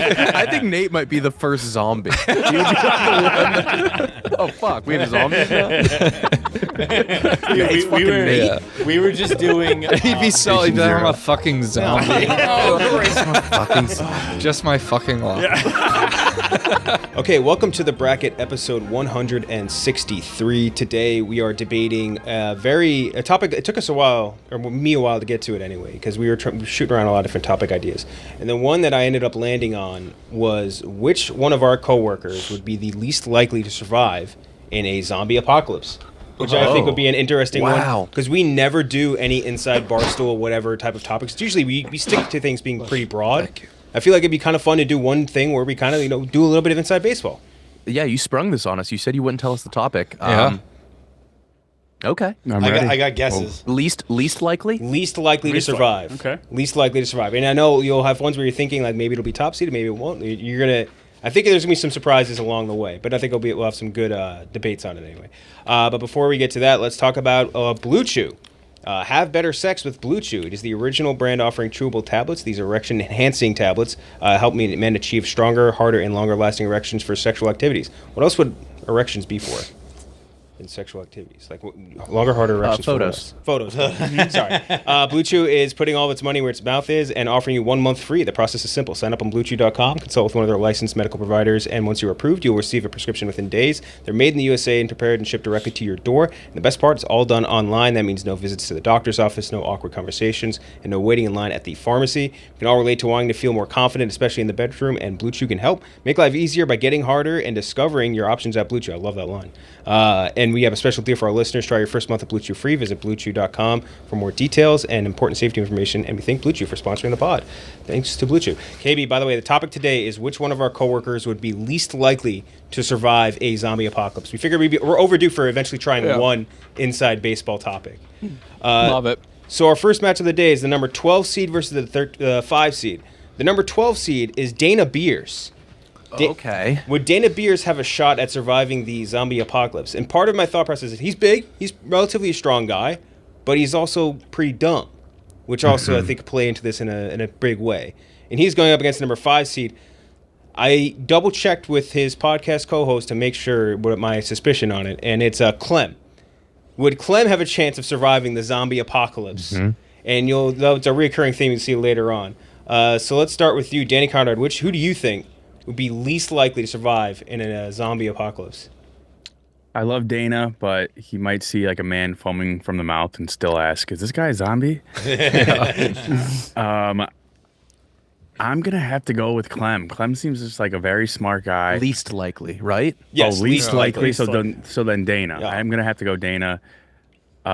I think Nate might be the first zombie. He would be like the one oh fuck, we have zombies now. We were just doing. He'd be so. He'd be like, I'm a fucking zombie. Just my fucking life. Okay, welcome to the bracket episode 163. Today we are debating a topic. It took us a while, or me a while, to get to it anyway, because we were shooting around a lot of different topic ideas. And the one that I ended up landing on was which one of our coworkers would be the least likely to survive in a zombie apocalypse. Which I think would be an interesting one. Because we never do any inside Barstool, whatever type of topics. Usually we stick to things being pretty broad. I feel like it'd be kind of fun to do one thing where we kind of, do a little bit of inside baseball. Yeah, you sprung this on us. You said you wouldn't tell us the topic. Yeah. Okay. I got guesses. Least likely? Least likely to survive. Okay. Least likely to survive. And I know you'll have ones where you're thinking like maybe it'll be top seeded, maybe it won't. I think there's gonna be some surprises along the way, but I think we'll have some good debates on it anyway. But before we get to that, let's talk about Blue Chew. Have better sex with Blue Chew. It is the original brand offering chewable tablets. These erection-enhancing tablets help men achieve stronger, harder, and longer-lasting erections for sexual activities. What else would erections be for in sexual activities? Like longer, harder erections. Photos. Sorry. Blue Chew is putting all of its money where its mouth is and offering you 1 month free. The process is simple. Sign up on BlueChew.com, consult with one of their licensed medical providers, and once you're approved, you'll receive a prescription within days. They're made in the USA and prepared and shipped directly to your door. And the best part, it's all done online. That means no visits to the doctor's office, no awkward conversations, and no waiting in line at the pharmacy. We can all relate to wanting to feel more confident, especially in the bedroom, and Blue Chew can help. Make life easier by getting harder and discovering your options at Blue Chew. I love that line. And we have a special deal for our listeners. Try your first month of Blue Chew free. Visit BlueChew.com for more details and important safety information. And we thank Blue Chew for sponsoring the pod. Thanks to Blue Chew. KB, by the way, the topic today is which one of our coworkers would be least likely to survive a zombie apocalypse. We figured we're overdue for eventually trying one inside baseball topic. Love it. So our first match of the day is the number 12 seed versus the 5 seed. The number 12 seed is Dana Beers. Okay. Would Dana Beers have a shot at surviving the zombie apocalypse? And part of my thought process is he's big, he's relatively a strong guy, but he's also pretty dumb, which also I think could play into this in a big way. And he's going up against the number 5 seed. I double checked with his podcast co-host to make sure what my suspicion on it, and it's Clem. Would Clem have a chance of surviving the zombie apocalypse? And it's a recurring theme you'll see later on. So let's start with you, Danny Conrad. Who do you think would be least likely to survive in a zombie apocalypse? I love Dana, but he might see like a man foaming from the mouth and still ask, "Is this guy a zombie?" I'm gonna have to go with Clem. Clem seems just like a very smart guy. Least likely, right? Yes, least likely. Least likely. So then Dana. Yeah. I'm gonna have to go Dana.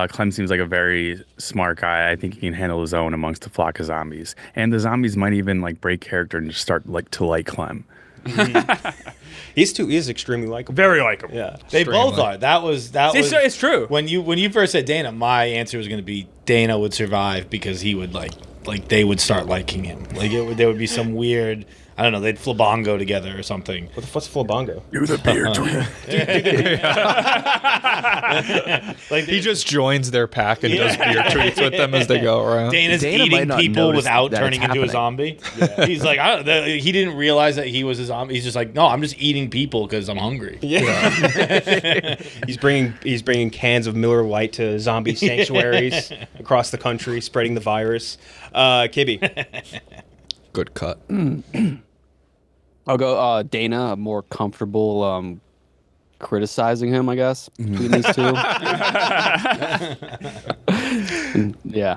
Clem seems like a very smart guy. I think he can handle his own amongst a flock of zombies, and the zombies might even like break character and just start to like Clem. He is extremely likable. Very likable. Yeah, They both are. That was. It's true. When you first said Dana, my answer was going to be Dana would survive because he would like they would start liking him. Like there would be some weird. I don't know. They'd flabongo together or something. What's flabongo? You're the beer twin. Like he just joins their pack and does beer treats with them as they go around. Dana's Dana might eating not people notice without that turning it's into a happening. zombie. Yeah. He's like, he didn't realize that he was a zombie. He's just like, no, I'm just eating people because I'm hungry. Yeah. He's bringing cans of Miller Lite to zombie sanctuaries across the country, spreading the virus. KB. Good cut. I'll go Dana, more comfortable criticizing him, I guess, between these two. Yeah.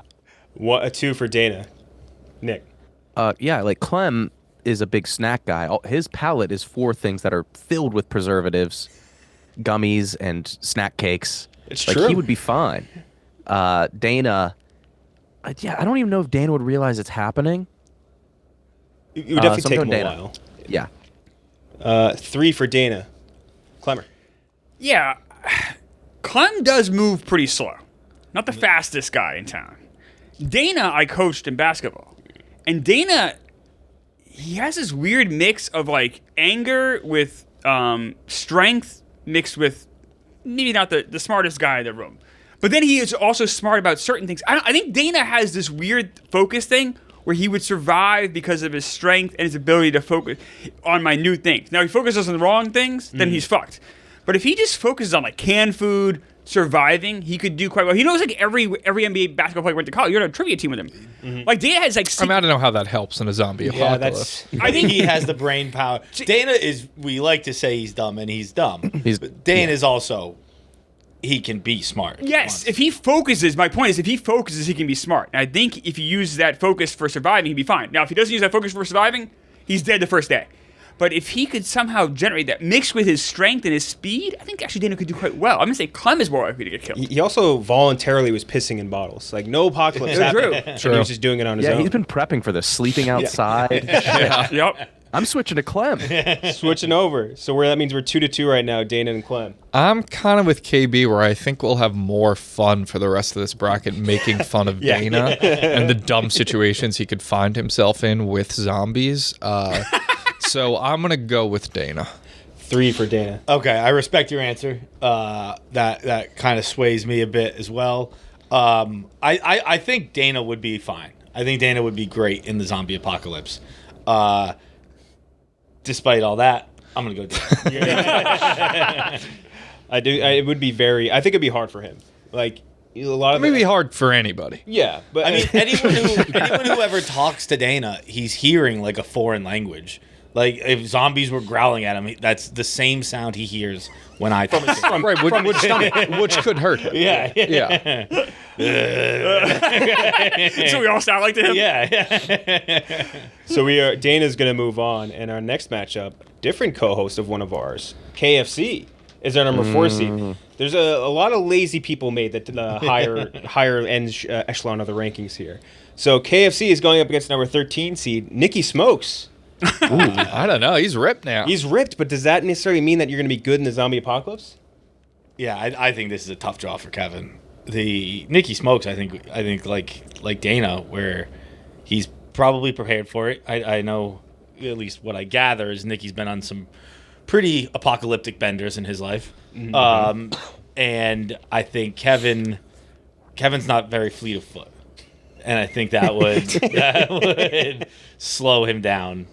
What a 2 for Dana. Nick. Yeah, like Clem is a big snack guy. His palate is for things that are filled with preservatives, gummies, and snack cakes. It's like true. He would be fine. Dana, I don't even know if Dana would realize it's happening. It would definitely so take I'm him a going while. Yeah. 3 for Dana. Klemmer. Yeah. Clem does move pretty slow. Not the fastest guy in town. Dana, I coached in basketball. And Dana, he has this weird mix of like anger with strength mixed with maybe not the smartest guy in the room. But then he is also smart about certain things. I think Dana has this weird focus thing where he would survive because of his strength and his ability to focus on minute things. Now, if he focuses on the wrong things, then he's fucked. But if he just focuses on like canned food, surviving, he could do quite well. He knows like every NBA basketball player went to college. You're on a trivia team with him. Like Dana has like. I don't know how that helps in a zombie apocalypse. I think he has the brain power. Dana is. We like to say he's dumb, and he's dumb. But Dana is also. He can be smart. Yes, if he focuses, my point is, if he focuses, he can be smart. And I think if he uses that focus for surviving, he'd be fine. Now, if he doesn't use that focus for surviving, he's dead the first day. But if he could somehow generate that mixed with his strength and his speed, I think actually Dana could do quite well. I'm going to say Clem is more likely to get killed. He also voluntarily was pissing in bottles. Like, no apocalypse happened. True. And he was just doing it on his own. Yeah, he's been prepping for this, sleeping outside. Yep. I'm switching to Clem. Switching over. So that means we're 2-2 right now, Dana and Clem. I'm kind of with KB where I think we'll have more fun for the rest of this bracket making fun of Dana and the dumb situations he could find himself in with zombies. So I'm going to go with Dana. 3 for Dana. Okay, I respect your answer. That kind of sways me a bit as well. I think Dana would be fine. I think Dana would be great in the zombie apocalypse. Despite all that, I'm gonna go Dana. It would be very. I think it'd be hard for him. Like a lot of. It may be hard for anybody. Yeah, but I mean, anyone who ever talks to Dana, he's hearing like a foreign language. Like if zombies were growling at him, that's the same sound he hears when I talk to him. Right, which could hurt him. Yeah. So we all sound like him? Yeah. So Dana's gonna move on, and our next matchup, different co-host of one of ours, KFC, is our number 4 seed. There's a lot of lazy people made that higher end echelon of the rankings here. So KFC is going up against number 13 seed, Nicky Smokes. I don't know. He's ripped now. He's ripped, but does that necessarily mean that you're going to be good in the zombie apocalypse? Yeah, I think this is a tough draw for Kevin. The Nicky Smokes, I think like Dana, where he's probably prepared for it. I know, at least what I gather, is Nicky's been on some pretty apocalyptic benders in his life. And I think Kevin's not very fleet of foot. And I think that would slow him down.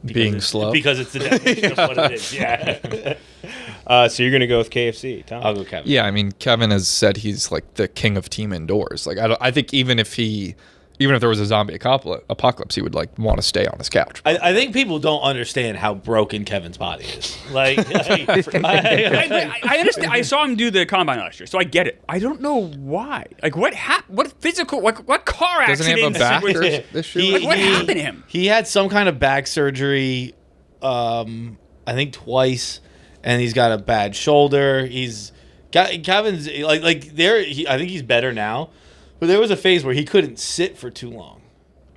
Being slow? Because it's the definition of what it is, yeah. So you're going to go with KFC, Tom? I'll go Kevin. Yeah, I mean, Kevin has said he's like the king of team indoors. Like, I think even if there was a zombie apocalypse, he would like want to stay on his couch. I think people don't understand how broken Kevin's body is. Like I understand. I saw him do the combine last year, so I get it. I don't know why. Like, what happened? What physical? What car Doesn't accident? he have a back this year? Like, what happened to him? He had some kind of back surgery, I think twice, and he's got a bad shoulder. Kevin's like there. I think he's better now. But there was a phase where he couldn't sit for too long,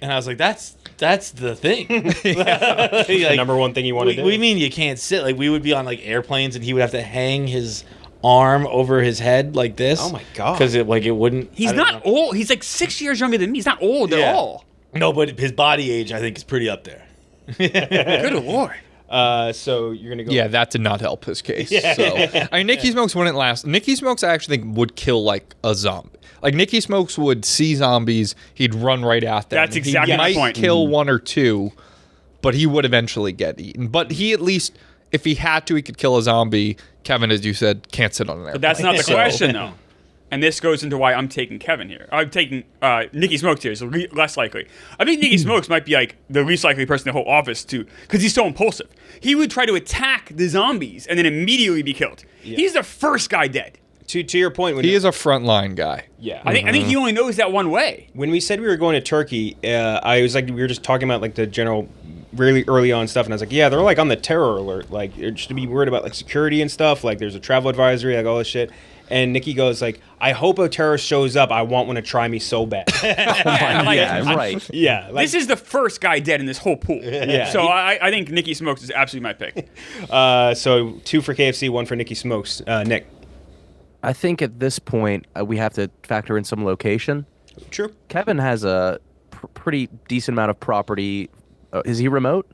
and I was like, "That's the thing." The number one thing you want to do. What do you mean you can't sit? Like we would be on like airplanes, and he would have to hang his arm over his head like this. Oh my God. Because it wouldn't. He's not old. He's like 6 years younger than me. He's not old at all. No, but his body age, I think, is pretty up there. Good lord. So you're gonna go. Yeah, that did not help his case. So I mean, Nicky Smokes wouldn't last. Nicky Smokes, I actually think, would kill like a zombie. Like Nicky Smokes would see zombies, he'd run right at them. That's exactly he my might point. kill one or two, but he would eventually get eaten. But he at least, if he had to, he could kill a zombie. Kevin, as you said, can't sit on an airplane. But that's not the question, though. And this goes into why I'm taking Kevin here. I'm taking Nicky Smokes here, so less likely. I think Nicky Smokes might be like the least likely person in the whole office to, because he's so impulsive. He would try to attack the zombies and then immediately be killed. Yeah. He's the first guy dead. To your point, he is a frontline guy. Yeah, I think he only knows that one way. When we said we were going to Turkey, I was like, we were just talking about like the general, really early on stuff, and I was like, yeah, they're like on the terror alert, like they're just to be worried about like security and stuff. Like there's a travel advisory, like all this shit. And Nicky goes like, I hope a terrorist shows up. I want one to try me so bad. Right. Yeah. Like, this is the first guy dead in this whole pool. Yeah. So I think Nicky Smokes is absolutely my pick. So 2 for KFC, 1 for Nicky Smokes. Nick. I think at this point we have to factor in some location. True. Kevin has a pretty decent amount of property. Is he remote?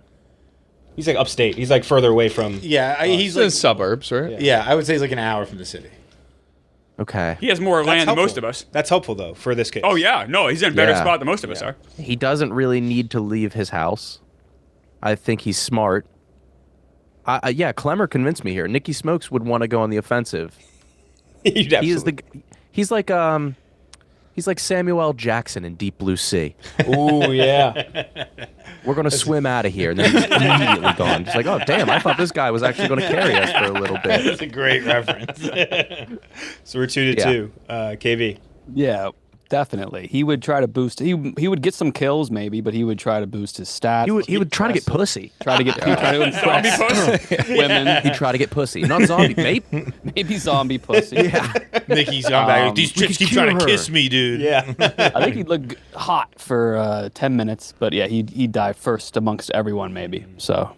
He's like upstate. He's like further away from. Yeah, he's in like suburbs, right? Yeah, I would say he's like an hour from the city. Okay. He has more That's land than most helpful. of us. That's helpful though for this case. Oh yeah, no, he's in a better Yeah. spot than most of us are. He doesn't really need to leave his house. I think he's smart. Yeah, Klemmer convinced me here. Nicky Smokes would want to go on the offensive. You'd He is absolutely- he's like Samuel L. Jackson in Deep Blue Sea. Ooh, yeah. We're gonna swim out of here, and then he's immediately gone. Just like, oh damn, I thought this guy was actually going to carry us for a little bit. That's a great reference. So we're 2-2. KV. Yeah, definitely. He would try to boost. He would get some kills maybe, but he would try to boost his stats. He would try to get pussy. try to impress women. He'd try to get pussy, not zombie. Maybe zombie pussy. Yeah. Nikki's on back. These we chicks could keep trying cure to her. kiss me, dude. Yeah. I think he'd look hot for 10 minutes, but yeah, he'd die first amongst everyone maybe. So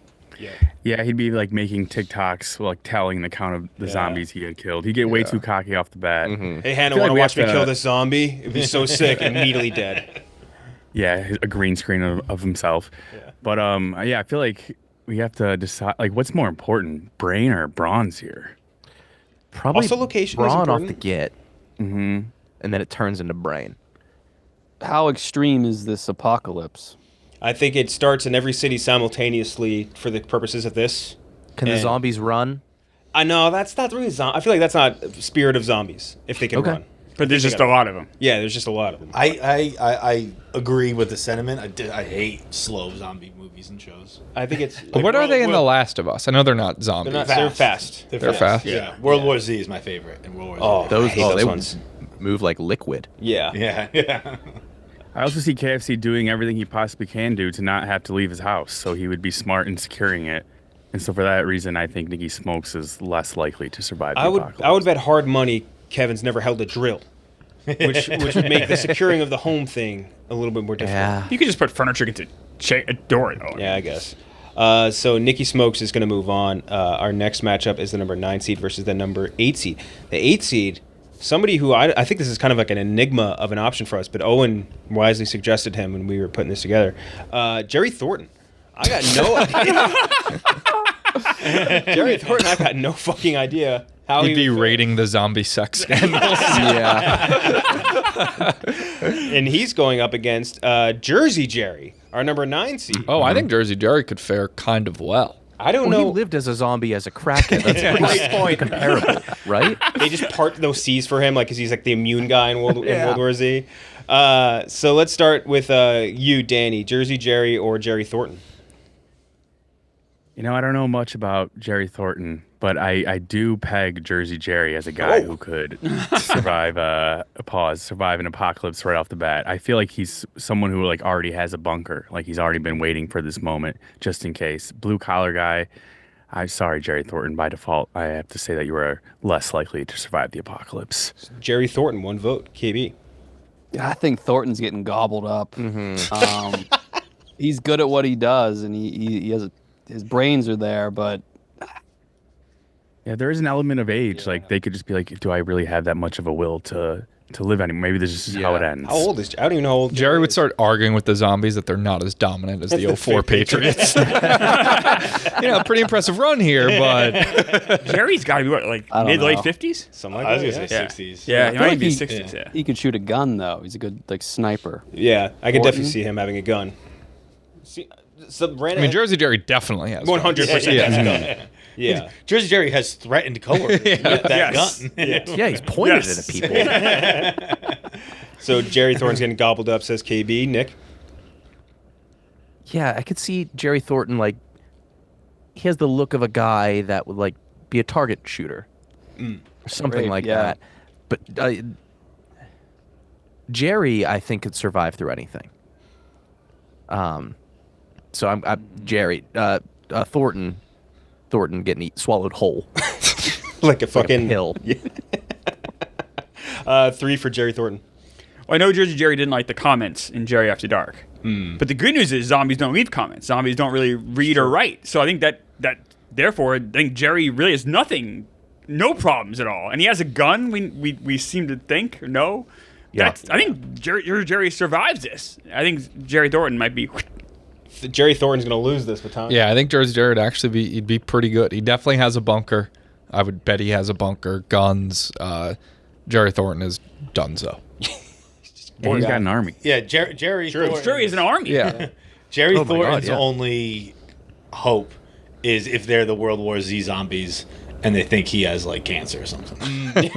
Yeah, he'd be like making TikToks, like telling the count of the zombies he had killed. He'd get way too cocky off the bat. Hey, Hannah, feel want like to we watch me have to- kill this zombie? It'd be so sick. Immediately dead. Yeah, a green screen of himself. But yeah, I feel like we have to decide like what's more important, brain or bronze here. Probably Also, location is brawn off important. the get, and then it turns into brain. how extreme is this apocalypse? I think it starts in every city simultaneously for the purposes of this. Can the And- zombies run? I know that's not really I feel like that's not spirit of zombies if they can Okay. run. But there's just a lot of them. Yeah, there's just a lot of them. I agree with the sentiment. I hate slow zombie movies and shows. I think it's. But what are they in The Last of Us? I know they're not zombies. They're fast. They're fast. Yeah. World War Z is my favorite. And World War Z. Oh, is Those, I hate those they ones. move like liquid. Yeah. yeah. I also see KFC doing everything he possibly can do to not have to leave his house, so he would be smart in securing it. And so for that reason, I think Nicky Smokes is less likely to survive the apocalypse. I would bet hard money Kevin's never held a drill, which would make the securing of the home thing a little bit more difficult. Yeah. You could just put furniture into a door though. Yeah, I guess. So Nicky Smokes is going to move on. Our next matchup is the number 9 seed versus the number 8 seed. The 8 seed, somebody who I think this is kind of like an enigma of an option for us, but Owen wisely suggested him when we were putting this together. Jerry Thornton. I got no idea. Jerry Thornton, I got no fucking idea how He'd be would fare. rating the zombie sex scandals. Yeah. And he's going up against Jersey Jerry, our number 9 seed. Oh, I think Jersey Jerry could fare kind of well. I don't Well, he know. lived as a zombie as a crackhead. That's Great pretty point. comparable, right? They just part those C's for him, like, because he's like the immune guy in World War Z. So let's start with you, Danny. Jersey Jerry or Jerry Thornton? You know, I don't know much about Jerry Thornton, but I do peg Jersey Jerry as a guy who could survive survive an apocalypse right off the bat. I feel like he's someone who like already has a bunker, like he's already been waiting for this moment just in case. Blue collar guy. I'm sorry, Jerry Thornton. By default, I have to say that you are less likely to survive the apocalypse. Jerry Thornton, 1 vote. KB. I think Thornton's getting gobbled up. He's good at what he does, and he has his brains are there, but Yeah, there is an element of age. Like they could just be like, do I really have that much of a will to live anymore? Maybe this is how it ends. How old is I don't even know how old Jerry would is. start arguing with the zombies that they're not as dominant as the That's the 04 Patriots. Pretty impressive run here, but Jerry's got to be what, like I don't mid late know. 50s? Something like I was that. gonna Yeah. say Yeah. 60s. Yeah, he I feel might like be he- 60s. Yeah. he could shoot a gun though. He's a good sniper. Yeah, I could Thornton. definitely see him having a gun. See, so I mean, Jersey Jerry definitely has. 100% Yeah. has a gun. Yeah. Jersey Jerry has threatened coworkers with that Yes. gun. Yeah, he's pointed Yes. it at people. So Jerry Thornton's getting gobbled up, says KB. Nick? Yeah, I could see Jerry Thornton like he has the look of a guy that would like be a target shooter or something Great, like yeah. that. But Jerry, I think, could survive through anything. So I'm Jerry Thornton getting swallowed whole Like a like a fucking pill. 3 for Jerry Thornton. Well, I know Jersey Jerry didn't like the comments in Jerry After Dark. But the good news is zombies don't leave comments. Zombies don't really read or write. So I think that therefore, I think Jerry really has no problems at all. And he has a gun, we seem to think, or no. Yeah. I think Jerry survives this. I think Jerry Thornton might be... Jerry Thornton's going to lose this baton. Yeah, I think Jersey Jerry would actually he'd be pretty good. He definitely has a bunker. I would bet he has a bunker, guns, Jerry Thornton is donezo. And he's got an army. Yeah, Jerry Thornton. Sure, he's an army. Yeah. Jerry Oh my God, Thornton's yeah. only hope is if they're the World War Z zombies and they think he has like cancer or something.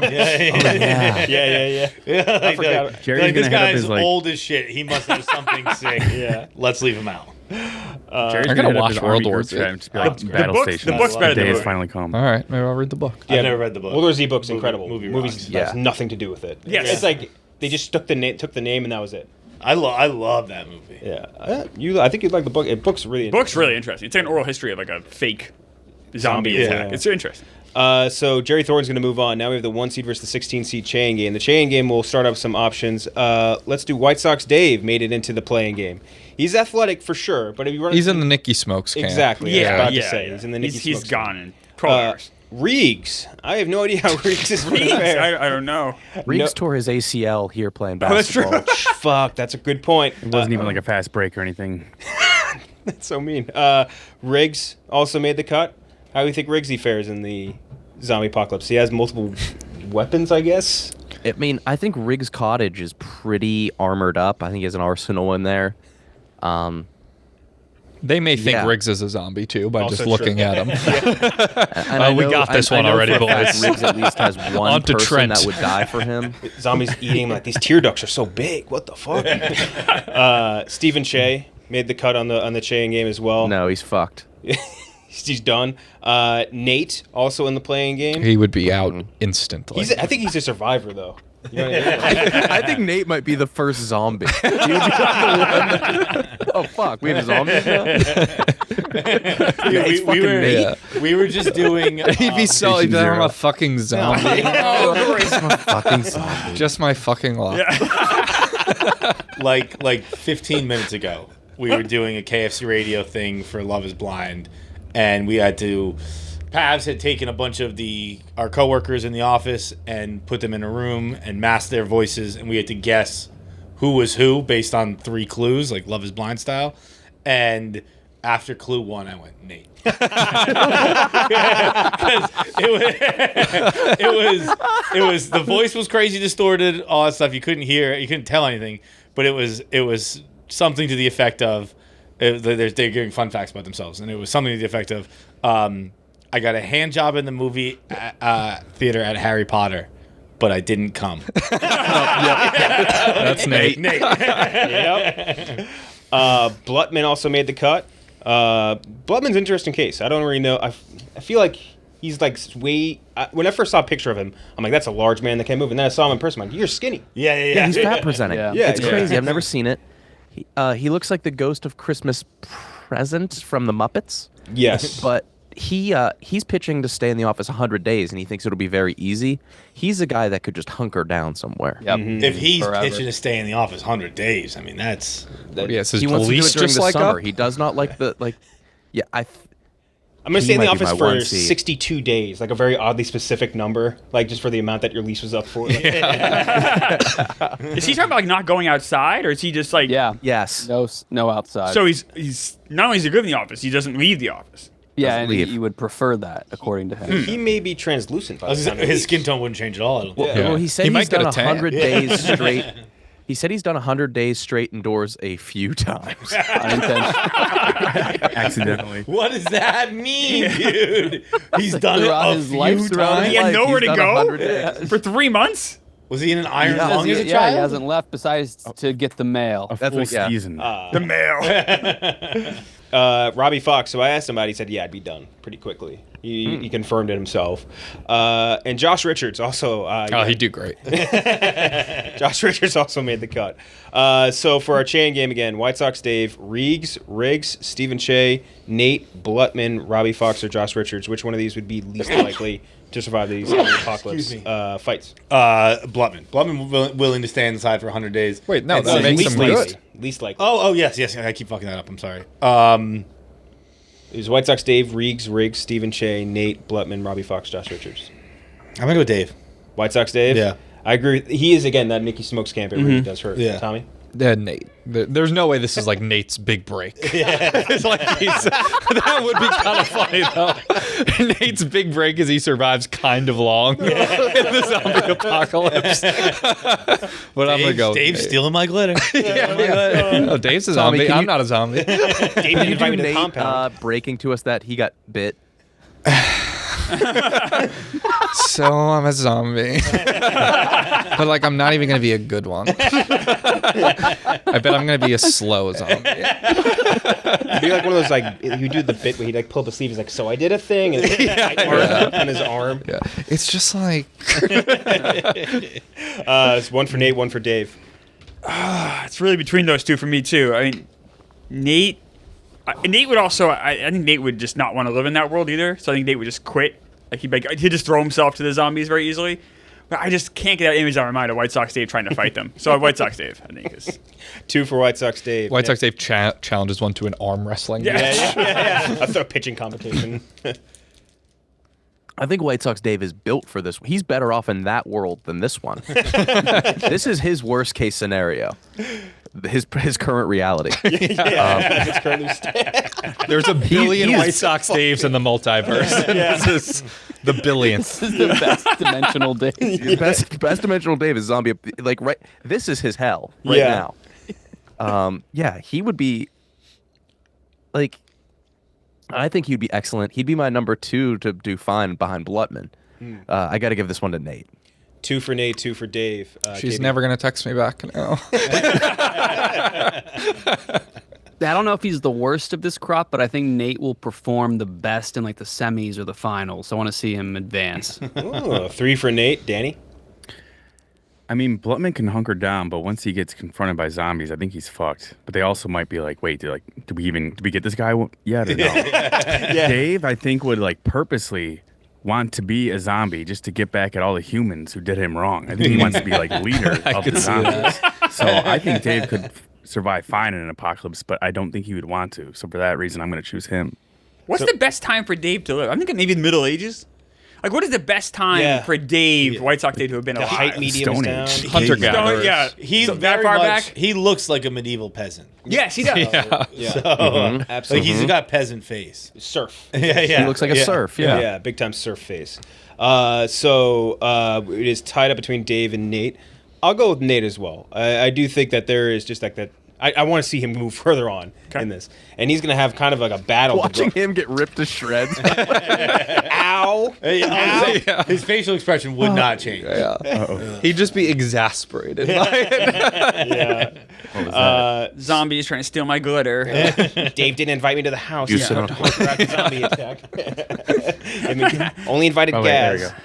Yeah. Yeah, like, forgot. Jerry's like, this gonna head up guy's his, like- old as shit. He must have something sick. Yeah. Let's leave him out. Jerry's I'm gonna gonna hit up watch his World army War group Z. chat and just be like, The battle book's- station. the book's better The than day the has movie. finally come. All right, maybe I'll read the book. I've never read the book. World War Z book's Movie- incredible. movie Movies rocks. has Yeah. nothing to do with it. Yes. It's like they just took the name and that was it. I love that movie. Yeah. I think you'd like the book. It book's really Book's really interesting. It's like an oral history of like a fake zombie Yeah. attack. It's interesting. So Jerry Thornton's going to move on. Now we have the 1 seed versus the 16 seed Cheah-In Game. The Cheah-In Game will start up some options. Let's do White Sox Dave made it into the playing game. He's athletic for sure, but if you run He's in the Nicky Smokes camp. exactly. I was Yeah, about yeah, to say yeah. he's in the Nicky He's Smokes gone game. in 12 hours. Reegs. I have no idea how Reegs is going to Reeves, fare. I don't know. Reeves tore his ACL here playing that's true. basketball. Fuck, that's a good point. It wasn't even like a fast break or anything. That's so mean. Riggs also made the cut. How do you think Riggsy fares in the zombie apocalypse? He has multiple weapons, I guess. I mean, I think Riggs Cottage is pretty armored up. I think he has an arsenal in there. They may think Yeah. Riggs is a zombie too by Also just true. looking at him. And I we know- got this I one know already, for a fact boys. Riggs at least has one On to person Trent. that would die for him. Zombies eating like these tear ducts are so big. What the fuck? Stephen Cheah made the cut on the Cheah-In Game as well. No, he's fucked. He's done. Nate also in the playing game. He would be out instantly. I think he's a survivor though. You know what I mean? I think Nate might be the first zombie. He would be like the one that- oh fuck, we have zombies now. Nate's fucking Nate. Yeah. We were just doing. He'd be so like, Station I'm Zero. a fucking zombie. Fucking zombie. Just my fucking luck. like 15 minutes ago, we were doing a KFC radio thing for Love Is Blind, and we had to. Pavs had taken a bunch of our coworkers in the office and put them in a room and masked their voices, and we had to guess who was who based on 3 clues, like Love Is Blind style. And after clue 1, I went Nate. Because it was the voice was crazy distorted, all that stuff. You couldn't hear, you couldn't tell anything, but it was something to the effect of they're giving fun facts about themselves, and it was something to the effect of I got a hand job in the movie theater at Harry Potter, but I didn't come. That's Nate. Yep. Blutman also made the cut. Blutman's an interesting case. I don't really know. I feel like he's like way. When I first saw a picture of him, I'm like, that's a large man that can't move. And then I saw him in person. I'm like, you're skinny. Yeah. He's fat presenting. Yeah. Yeah, It's yeah. crazy. I've never seen it. He looks like the ghost of Christmas Present from the Muppets. Yes. But he's pitching to stay in the office 100 days, and he thinks it'll be very easy. He's a guy that could just hunker down somewhere. Yep. If he's Forever. pitching to stay in the office 100 days, I mean, that's. Yes, his He wants to do it police during just the like summer. up. He does not like the like. Yeah, I'm going to He stay in the might be office my for one seed. 62 days, like a very oddly specific number, like just for the amount that your lease was up for. Like, Is he talking about like not going outside, or is he just like? Yeah. yes. No outside. So he's not only is he good in the office, he doesn't leave the office. yeah, and leave. he would prefer that, according to him. he may be translucent. By the time he His leaves. skin tone wouldn't change at all. I don't think. Yeah. Well, he said He he's might get done a tan. 100 days straight. He said he's done 100 days straight indoors a few times. Unintentional. Accidentally. What does that mean, dude? He's done it Throughout a his few life, throughout times. He had Life, nowhere he's to done go 100 days. for 3 months. Was he in an iron Yeah. lung as a Yeah, child? he hasn't left besides to get the mail. A That's full what- yeah. season. The mail. Robbie Fox. So I asked him about it. He said, yeah, I'd be done pretty quickly. He confirmed it himself. And Josh Richards also. Oh, he'd do great. Josh Richards also made the cut. So for our Cheah-In Game again, White Sox Dave, Riggs, Stephen Cheah, Nate, Blutman, Robbie Fox, or Josh Richards. Which one of these would be least likely to survive the apocalypse? Excuse me. Fights. Blutman. Blutman willing to stay inside for 100 days. Wait, no, And that so makes least him likely- good. Least likely. Oh, yes. I keep fucking that up. I'm sorry. It was White Sox Dave, Riggs, Stephen Cheah, Nate, Blutman, Robbie Fox, Josh Richards. I'm gonna go with Dave. White Sox Dave? Yeah. I agree. He is, again, that Nicky Smokes camp. It really does hurt. Yeah. Tommy? Nate. There's no way this is like Nate's big break. It's like that would be kind of funny though. Nate's big break is he survives kind of long in the zombie apocalypse. But I'm gonna go. Dave's Nate. stealing my glitter. Oh, Dave's a zombie. can I'm you- not a zombie. Dave didn't You invite me to the Nate compound. breaking to us that he got bit. So I'm a zombie. But like I'm not even gonna be a good one. I bet I'm gonna be a slow zombie. It'd be like one of those like you do the bit where he like pull up a sleeve. He's like, so I did a thing, and on his arm. Yeah. It's just like It's one for Nate, one for Dave. It's really between those two for me too. I mean, Nate would also. I think Nate would just not want to live in that world either. So I think Nate would just quit. Like he'd just throw himself to the zombies very easily. But I just can't get that image out of my mind of White Sox Dave trying to fight them. So White Sox Dave, I think is. 2 for White Sox Dave. White Sox Dave challenges one to an arm wrestling match. A pitching competition. I think White Sox Dave is built for this. He's better off in that world than this one. This is his worst case scenario. His current reality. It's currently stand. There's a billion he is White Sox Daves in the multiverse. This is the billionth. This is the best dimensional day. best dimensional Dave is zombie. Like right, this is his hell right Yeah. now. He would be like. I think he'd be excellent. He'd be my number 2 to do fine behind Blutman. I got to give this one to Nate. 2 for Nate, 2 for Dave. She's KB. never gonna text me back now. I don't know if he's the worst of this crop, but I think Nate will perform the best in like the semis or the finals. I want to see him advance. Ooh, 3 for Nate. Danny. I mean, Blutman can hunker down, but once he gets confronted by zombies, I think he's fucked. But they also might be like, wait, did we get this guy yet or no? Dave, I think, would like purposely want to be a zombie just to get back at all the humans who did him wrong. I think he wants to be like leader of the zombies. So I think Dave could survive fine in an apocalypse, but I don't think he would want to. So for that reason, I'm going to choose him. What's the best time for Dave to live? I'm thinking maybe the Middle Ages. Like, what is the best time for Dave, White Sox Dave, to have been The alive? height medium Stone is Age. down. Hunter Yeah. gatherers. Yeah, He's so that very far much. back. He looks like a medieval peasant. Yes, he does. Yeah. Like Absolutely. he's got peasant face. Surf. Yeah. He looks like a surf. Yeah. Big time surf face. So it is tied up between Dave and Nate. I'll go with Nate as well. I do think that there is just like that. I want to see him move further on in this, and he's going to have kind of like a battle. Watching him get ripped to shreds. Ow! Ow. His facial expression would not change. He'd just be exasperated. by it. Yeah. Zombies trying to steal my glitter. Dave didn't invite me to the house. You He sit had on- to hunker out the zombie attack. I mean, only invited Oh, wait, there Gaz. you go.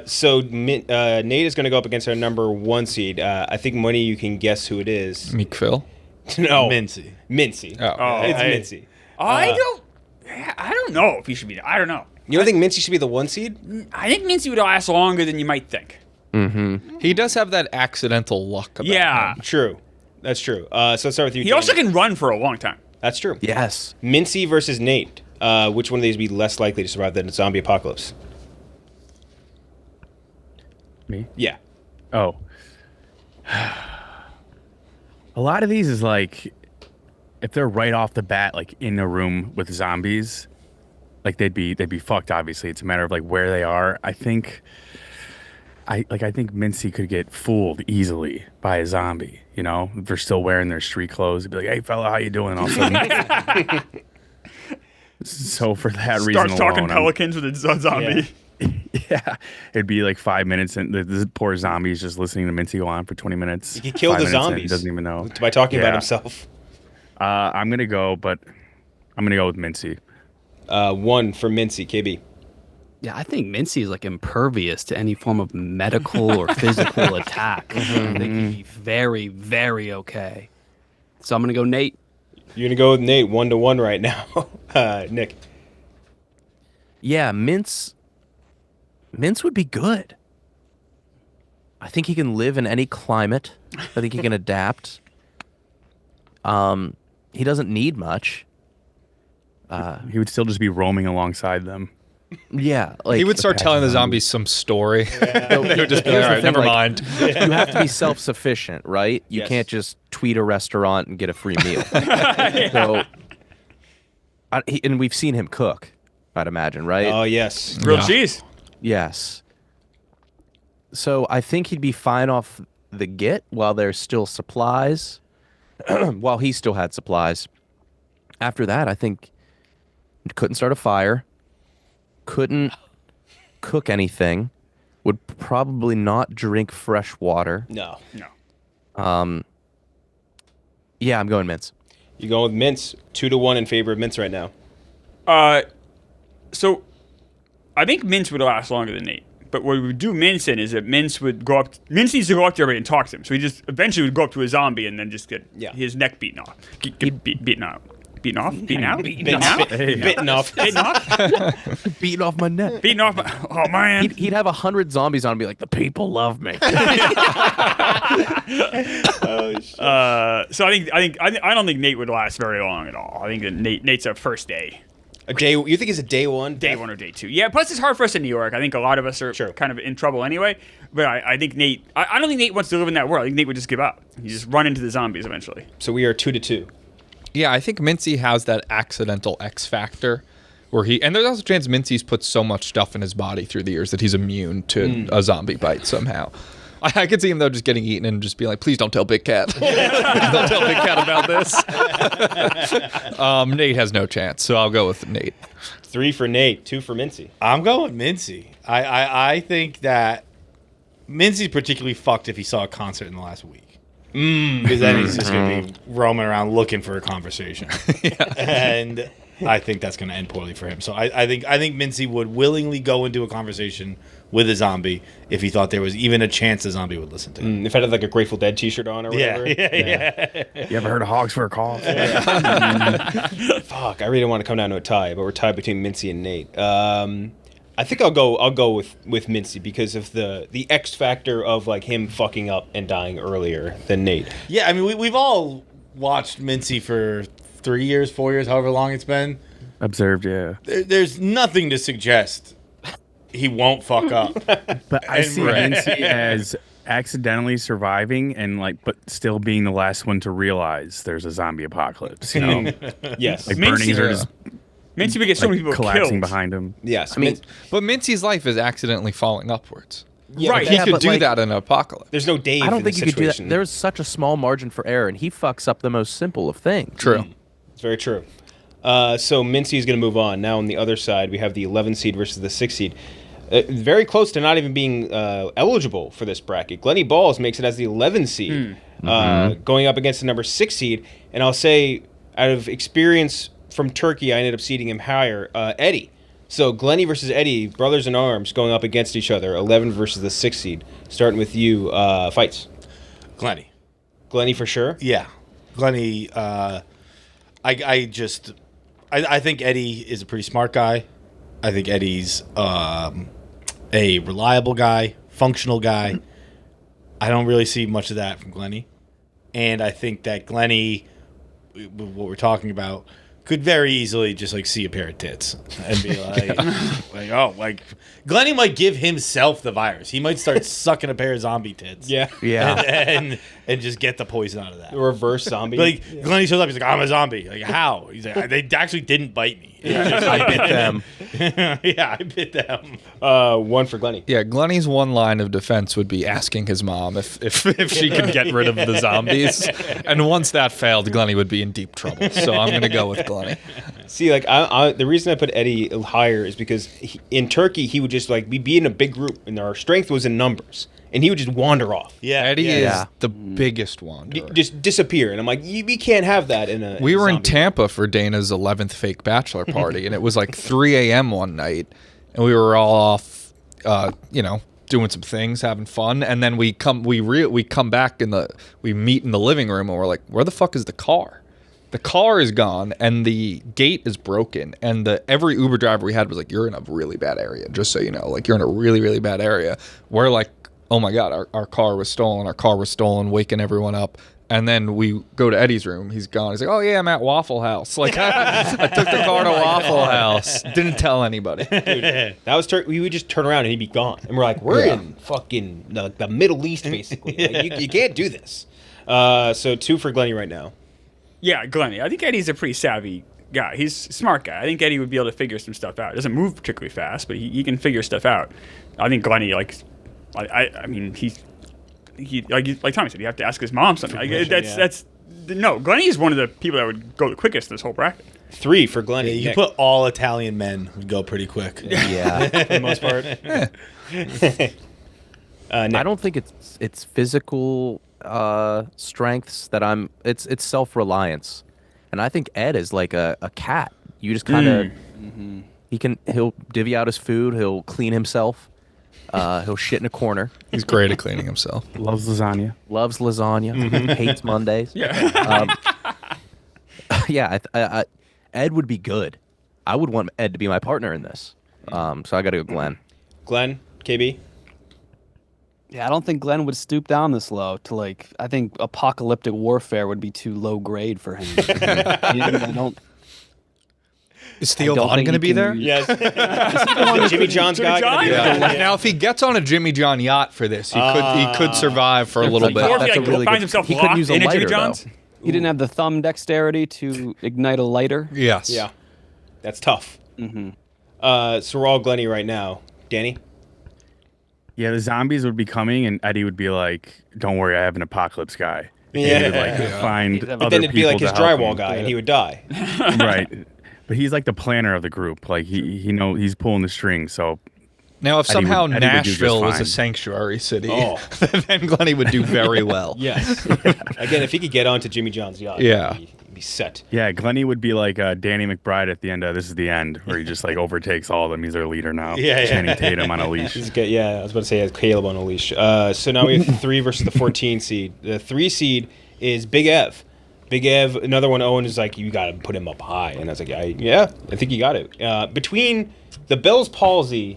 So Nate is going to go up against our number 1 seed. I think, Money, you can guess who it is. Meek Phil. No, Mincy. Mincy. Oh. It's Mincy. I don't know if he should be. I don't know. You don't think Mincy should be the 1 seed? I think Mincy would last longer than you might think. He does have that accidental luck about Yeah. him. True. That's true. So let's start with you. He Danny. also can run for a long time. That's true. Yes. Mincy versus Nate. Which one of these would be less likely to survive the zombie apocalypse? Me? Yeah. Oh. A lot of these is like, if they're right off the bat, like in a room with zombies, like they'd be fucked. Obviously, it's a matter of like where they are. I think Mincy could get fooled easily by a zombie. You know, if they're still wearing their street clothes, it'd be like, "Hey, fella, how you doing?" All of a sudden. So for that reason Starts talking alone, pelicans with a zombie. yeah, it'd be like 5 minutes, and this poor zombie is just listening to Mincy go on for 20 minutes. He killed 5 the minutes in, zombies. doesn't even know By talking about Yeah. himself. I'm gonna go with Mincy. 1 for Mincy. KB. Yeah, I think Mincy is like impervious to any form of medical or physical attack. I think he'd be very, very okay. So I'm gonna go Nate. You're going to go with Nate 1-1 right now. Nick. Yeah, Mince would be good. I think he can live in any climate. I think he can adapt. He doesn't need much. He would still just be roaming alongside them. Yeah, like He would start bad telling the zombie. zombies some story. They would just be like, all right, never mind. You have to be self-sufficient, right? You Yes. can't just tweet a restaurant and get a free meal. So, and we've seen him cook, I'd imagine, right? Oh yes. Grilled Yeah. cheese. Yes. So I think he'd be fine off the get while there's still supplies, while he still had supplies. After that, I think he couldn't start a fire, couldn't cook anything, would probably not drink fresh water. No. No. Yeah, I'm going mince. You going with Mince? 2-1 in favor of Mince right now. So I think Mince would last longer than Nate. But what we would do Mince in is that Mince would go up. Mince needs to go up to everybody and talk to him. So he just eventually would go up to a zombie and then just get his neck beaten off. Beaten off. Beaten off? Beaten out? Beaten out? Bitten off. Beaten off? Beating off my neck. Beaten off? Oh, man. He'd have 100 zombies on and be like, the people love me. So I don't think Nate would last very long at all. I think that Nate's a first day. A day. You think it's a day one? Day one or day two. Yeah, plus it's hard for us in New York. I think a lot of us are kind of in trouble anyway. But I think Nate, I don't think Nate wants to live in that world. I think Nate would just give up. He just run into the zombies eventually. So we are 2-2. Yeah, I think Mincy has that accidental X factor where and there's also a chance Mincy's put so much stuff in his body through the years that he's immune to a zombie bite somehow. I could see him though just getting eaten and just be like, please don't tell Big Cat. Don't tell Big Cat about this. Nate has no chance, so I'll go with Nate. 3 for Nate, 2 for Mincy. I'm going Mincy. I think that Mincy's particularly fucked if he saw a concert in the last week. Because then he's just going to be roaming around looking for a conversation. And I think that's going to end poorly for him. So I think Mincy would willingly go into a conversation with a zombie if he thought there was even a chance the zombie would listen to him. If I had like a Grateful Dead t-shirt on or whatever. Yeah. You ever heard of Hogs for a Cause? Fuck, I really don't want to come down to a tie, but we're tied between Mincy and Nate. I think I'll go with Mincy because of the X factor of like him fucking up and dying earlier than Nate. Yeah, I mean, we've all watched Mincy for 3 years, 4 years, however long it's been. Observed, yeah. There's nothing to suggest he won't fuck up. But I see Mincy as accidentally surviving and but still being the last one to realize there's a zombie apocalypse. You know, Yes. like burnings are just Mincy would get so many people collapsing killed. behind him. Yes. I mean, But Mincy's life is accidentally falling upwards. yeah, right. but He Yeah, could but, do like, that in an apocalypse. there's no Dave. I don't in think this you could do that. situation. There's such a small margin for error, and he fucks up the most simple of things. True. It's very true. So Mincy is going to move on. Now on the other side, we have the 11 seed versus the 6 seed. Very close to not even being eligible for this bracket. Glenny Balls makes it as the 11 seed, going up against the number 6 seed. And I'll say, out of experience from Turkey, I ended up seeding him higher, Eddie. So Glenny versus Eddie, brothers in arms, going up against each other. 11 versus the 6 seed. Starting with you, Feits. Glenny. Glenny for sure. Yeah. Glenny, I think Eddie is a pretty smart guy. I think Eddie's a reliable guy, functional guy. I don't really see much of that from Glenny. And I think that Glenny, what we're talking about, could very easily just see a pair of tits and be like, Glenny might give himself the virus. He might start sucking a pair of zombie tits. Yeah. Yeah. And just get the poison out of that. Reverse zombie. Glenny shows up. He's like, I'm a zombie. Like, how? He's like, they actually didn't bite me. I bit them. Yeah, I bit them. 1 for Glenny. Yeah, Glenny's one line of defense would be asking his mom if she could get rid of the zombies. And once that failed, Glenny would be in deep trouble. So I'm going to go with Glenny. See, the reason I put Eddie higher is because in Turkey, he would just be in a big group, and our strength was in numbers, and he would just wander off. Yeah, Eddie Yeah. is the biggest wanderer. Just disappear. And I'm like, we can't have that in a We were in zombie. Tampa for Dana's 11th fake bachelor party, and it was 3 a.m. one night, and we were all off, doing some things, having fun, and then we come back we meet in the living room, and we're like, where the fuck is the car? The car is gone, and the gate is broken, and every Uber driver we had was like, you're in a really bad area, just so you know, you're in a really, really bad area. We're like, oh my God, our car was stolen, waking everyone up. And then we go to Eddie's room. He's gone. He's like, "Oh yeah, I'm at Waffle House." Like I took the car to Waffle House. Didn't tell anybody. Dude, that was we would just turn around and he'd be gone. And we're like, we're in fucking the Middle East, basically. Like, you can't do this. So 2 for Glennie right now. Yeah, Glennie. I think Eddie's a pretty savvy guy. He's a smart guy. I think Eddie would be able to figure some stuff out. He doesn't move particularly fast, but he can figure stuff out. I think Glennie, like, I mean, he like Tommy said, you have to ask his mom something. Like, that's no. Glennie is one of the people that would go the quickest in this whole bracket. 3 for Glennie. Yeah, you put all Italian men would go pretty quick. Yeah. for the most part. I don't think it's physical strengths that I'm. It's self-reliance, and I think Ed is like a cat. You just kind of he'll divvy out his food. He'll clean himself. He'll shit in a corner. He's great at cleaning himself. Loves lasagna. Loves lasagna. Hates Mondays. Yeah. Yeah. Ed would be good. I would want Ed to be my partner in this. So I got to go Glenn. Glenn, KB. Yeah, I don't think Glenn would stoop down this low to like. I think apocalyptic warfare would be too low grade for him. I don't. Is Theo don't Vaughn think going to he be can there? use- Yes. Jimmy John's guy. gonna be John? there? Now, if he gets on a Jimmy John yacht for this, he could survive for a little Or bit. if That's he a really finds good- himself he could locked use a in a Jimmy lighter, John's. though. He didn't have the thumb dexterity to ignite a lighter. Yes. Yeah. That's tough. So we're all Glennie right now. Danny? Yeah, the zombies would be coming, and Eddie would be like, "Don't worry, I have an apocalypse guy." Yeah. And he would like find But other But then it'd be like people his to help drywall him. guy, and he would die. Right. But he's like the planner of the group. Like he's pulling the strings. So Now, if Eddie somehow would do just Nashville was a fine. sanctuary city, Oh. then Glennie would do very well. Yes. Again, if he could get onto Jimmy John's yacht, Yeah. he'd be set. yeah, Glennie would be like Danny McBride at the end of This Is the End, where he just like overtakes all of them. He's their leader now. Yeah, yeah. Channing Tatum on a leash. He's good. Yeah, I was about to say he has Caleb on a leash. So now we have 3 versus the 14 seed. The 3 seed is Big Ev. Big Ev, another one. Owen is like, you got to put him up high, and I was like, I think you got it. Between the Bell's palsy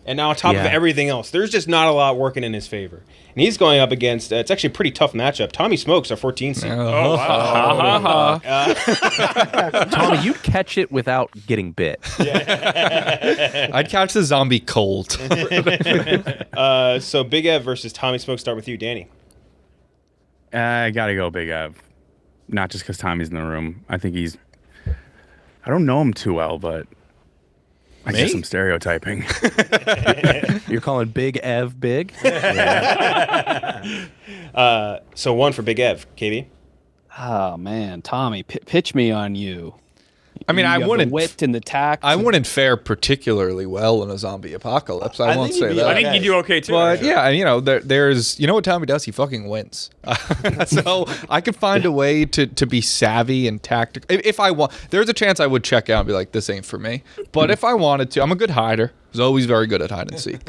and now on top of Yeah. everything else, there's just not a lot working in his favor. And he's going up against. It's actually a pretty tough matchup. Tommy Smokes, our 14 seed. Oh, wow. Tommy, you'd catch it without getting bit. I'd catch the zombie cold. So Big Ev versus Tommy Smokes. Start with you, Danny. I gotta go Big Ev, not just because Tommy's in the room. I think I don't know him too well, but I guess I'm stereotyping. You're calling Big Ev big? So 1 for Big Ev. KB. Oh man, Tommy, pitch me on you. I mean, You I have the wouldn't. wit and the tact. I wouldn't fare particularly well in a zombie apocalypse. I won't think you'd say be that. I think you do okay too. But yeah, and there's what Tommy does? He fucking wins. So I could find a way to be savvy and tactical. If I want, there's a chance I would check out and be like, this ain't for me. But if I wanted to, I'm a good hider. I was always very good at hide and seek.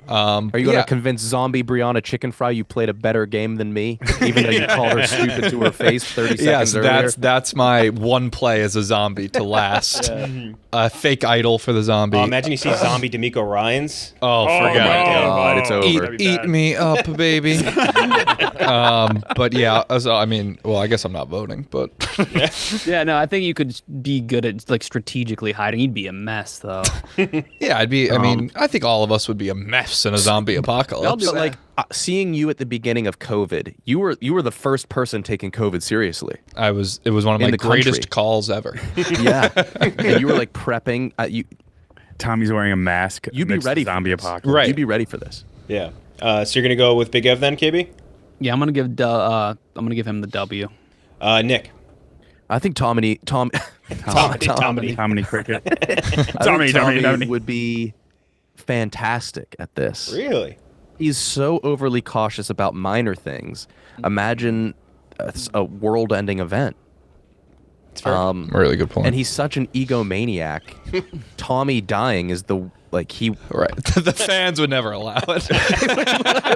Are you going to convince zombie Brianna Chicken Fry you played a better game than me, even though you called her stupid to her face 30 Yes, seconds earlier? that's my one play as a zombie to last. Fake idol for the zombie. Imagine you see zombie D'Amico Ryans. Oh, forget my it. God, it's over. That'd be Eat bad. me up, baby. But yeah, I mean, well, I guess I'm not voting, but Yeah, no, I think you could be good at like strategically hiding. You'd be a mess though. yeah, I'd be. I mean, I think all of us would be a mess in a zombie apocalypse. But like seeing you at the beginning of COVID, you were the first person taking COVID seriously. It was one of In my the country. greatest calls ever. Yeah, and you were like prepping. Tommy's wearing a mask. You'd be next to ready for zombie this. apocalypse. Right. You'd be ready for this. Yeah. So you're gonna go with Big Ev then, KB? Yeah, I'm gonna give him the W. Nick. I think Tommy Tommy. Cricket. Tommy would be fantastic at this. Really? He's so overly cautious about minor things. Imagine a world-ending event. It's fair. Really good point. And he's such an egomaniac. Tommy dying is the he right. The fans would never allow it.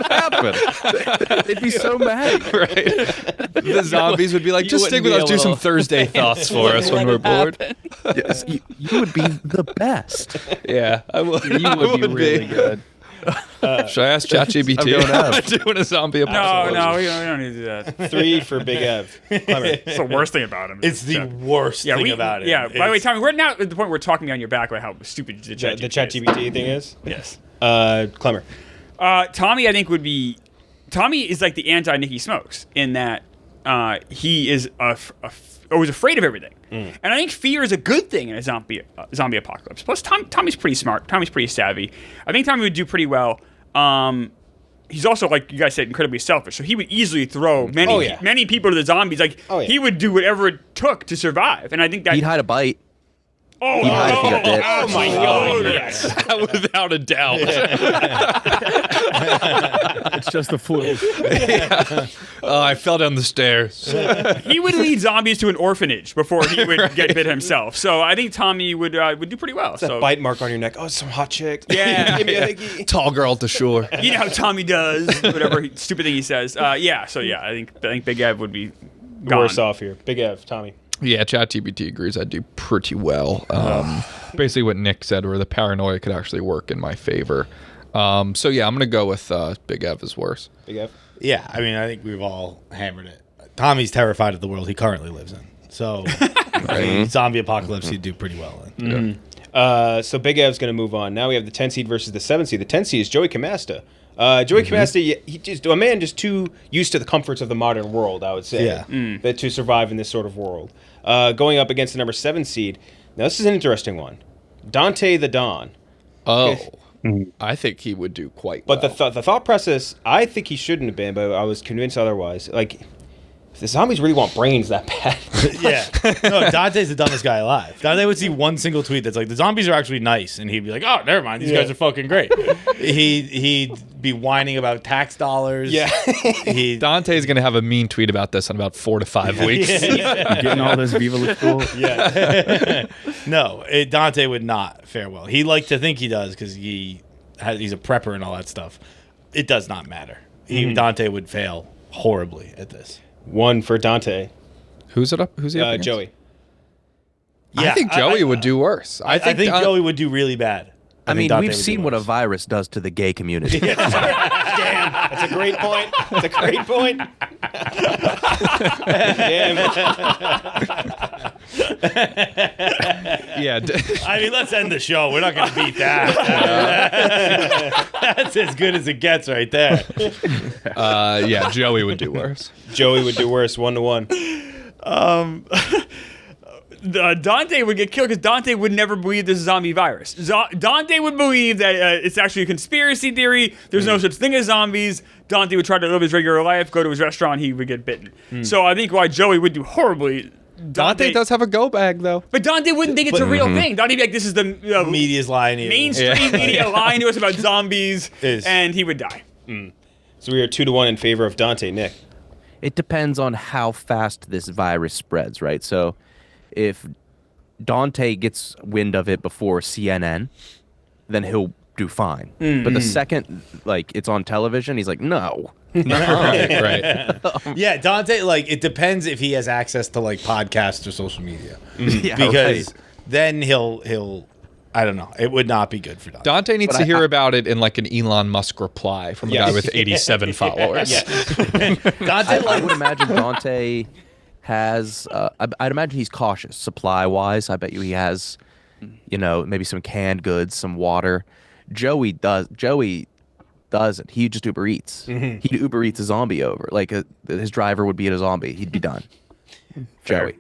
happen. They'd be so mad. Right. The zombies would be like, just stick with us, do some Thursday thoughts for us when we're bored. Yes, you would be the best. Yeah, I would. You would be really good. Should I ask ChatGPT? I'm going out. Doing a zombie No, apocalypse. no, we don't need to do that. 3 for Big Ev. Klemmer. It's the worst thing about him. It's the worst thing about it. Yeah. By the way, It's- Tommy, we're now at the point where we're talking on your back about how stupid the The ChatGPT ChatGPT thing is? Yes. Klemmer. Tommy, I think would be. Tommy is like the anti Nicky Smokes in that he is always afraid of everything, and I think fear is a good thing in a zombie apocalypse. Plus, Tommy's pretty smart. Tommy's pretty savvy. I think Tommy would do pretty well. He's also, like you guys said, incredibly selfish. So he would easily throw many people to the zombies. Like he would do whatever it took to survive, and I think that He'd hide a bite. Oh, He'd hide if he got bit. oh my God! Yes. Without a doubt. It's just the flu. Oh, I fell down the stairs. He would lead zombies to an orphanage before he would get bit himself. So I think Tommy would do pretty well. That So bite mark on your neck. Oh, some hot chick. Yeah. Give me a higgy. Tall girl at the shore. you know how Tommy does whatever stupid thing he says. I think Big Ev would be gone. Worse off here. Big Ev, Tommy. Yeah, ChatGPT agrees I'd do pretty well. Basically what Nick said, where the paranoia could actually work in my favor. So yeah, I'm going to go with Big Ev is worse. Big Ev. Yeah, I mean, I think we've all hammered it. Tommy's terrified of the world he currently lives in. So, zombie apocalypse, he'd do pretty well in. So Big Ev's going to move on. Now we have the 10 seed versus the 7 seed. The 10 seed is Joey Camasta. Joey Camasta, he just a man just too used to the comforts of the modern world, I would say, that to survive in this sort of world. Going up against the number 7 seed. Now this is an interesting one. Dante the Don. Oh, I think he would do quite But well. the thought process, I think he shouldn't have been, but I was convinced otherwise. Like, if the zombies really want brains that bad. Yeah. No, Dante's the dumbest guy alive. Dante would see one single tweet that's like, the zombies are actually nice. And he'd be like, oh, never mind. These guys are fucking great. He'd be whining about tax dollars. Yeah. Dante's going to have a mean tweet about this in about 4 to 5 weeks. Getting all this Viva looks cool. Yeah. No, Dante would not fare well. He liked to think he does because he's a prepper and all that stuff. It does not matter. Dante would fail horribly at this. 1 for Dante. Who's it up? Who's he up against? Joey. I think Joey would do worse. I think Joey would do really bad. I mean, Dante we've would do seen what a worse. virus does to the gay community. Damn, that's a great point. That's a great point. Damn. Yeah. I mean, let's end the show. We're not going to beat that. That's as good as it gets right there. Yeah, Joey would do worse. Joey would do worse, 1-1. Dante would get killed because Dante would never believe this is a zombie virus. Dante would believe that it's actually a conspiracy theory. There's no such thing as zombies. Dante would try to live his regular life, go to his restaurant, he would get bitten. So I think why Joey would do horribly. Dante does have a go bag, though. But Dante wouldn't think it's a real thing. Dante would be like, this is the Media's lying to you. mainstream media lying to us about zombies, and he would die. So we are 2-1 in favor of Dante. Nick. It depends on how fast this virus spreads, right? So if Dante gets wind of it before CNN, then he'll do fine. But the second it's on television, he's like, no. Right. Yeah, Dante, it depends if he has access to podcasts or social media. Yeah, Because right. then he'll I don't know. It would not be good for Dante. Dante needs But to I- hear about it in an Elon Musk reply from a Yes. guy with 87 followers. Dante I would imagine Dante has, I'd imagine he's cautious supply-wise. I bet you he has, maybe some canned goods, some water. Joey doesn't. He just Uber Eats. He'd Uber Eats a zombie over. His driver would be a zombie. He'd be done. Joey.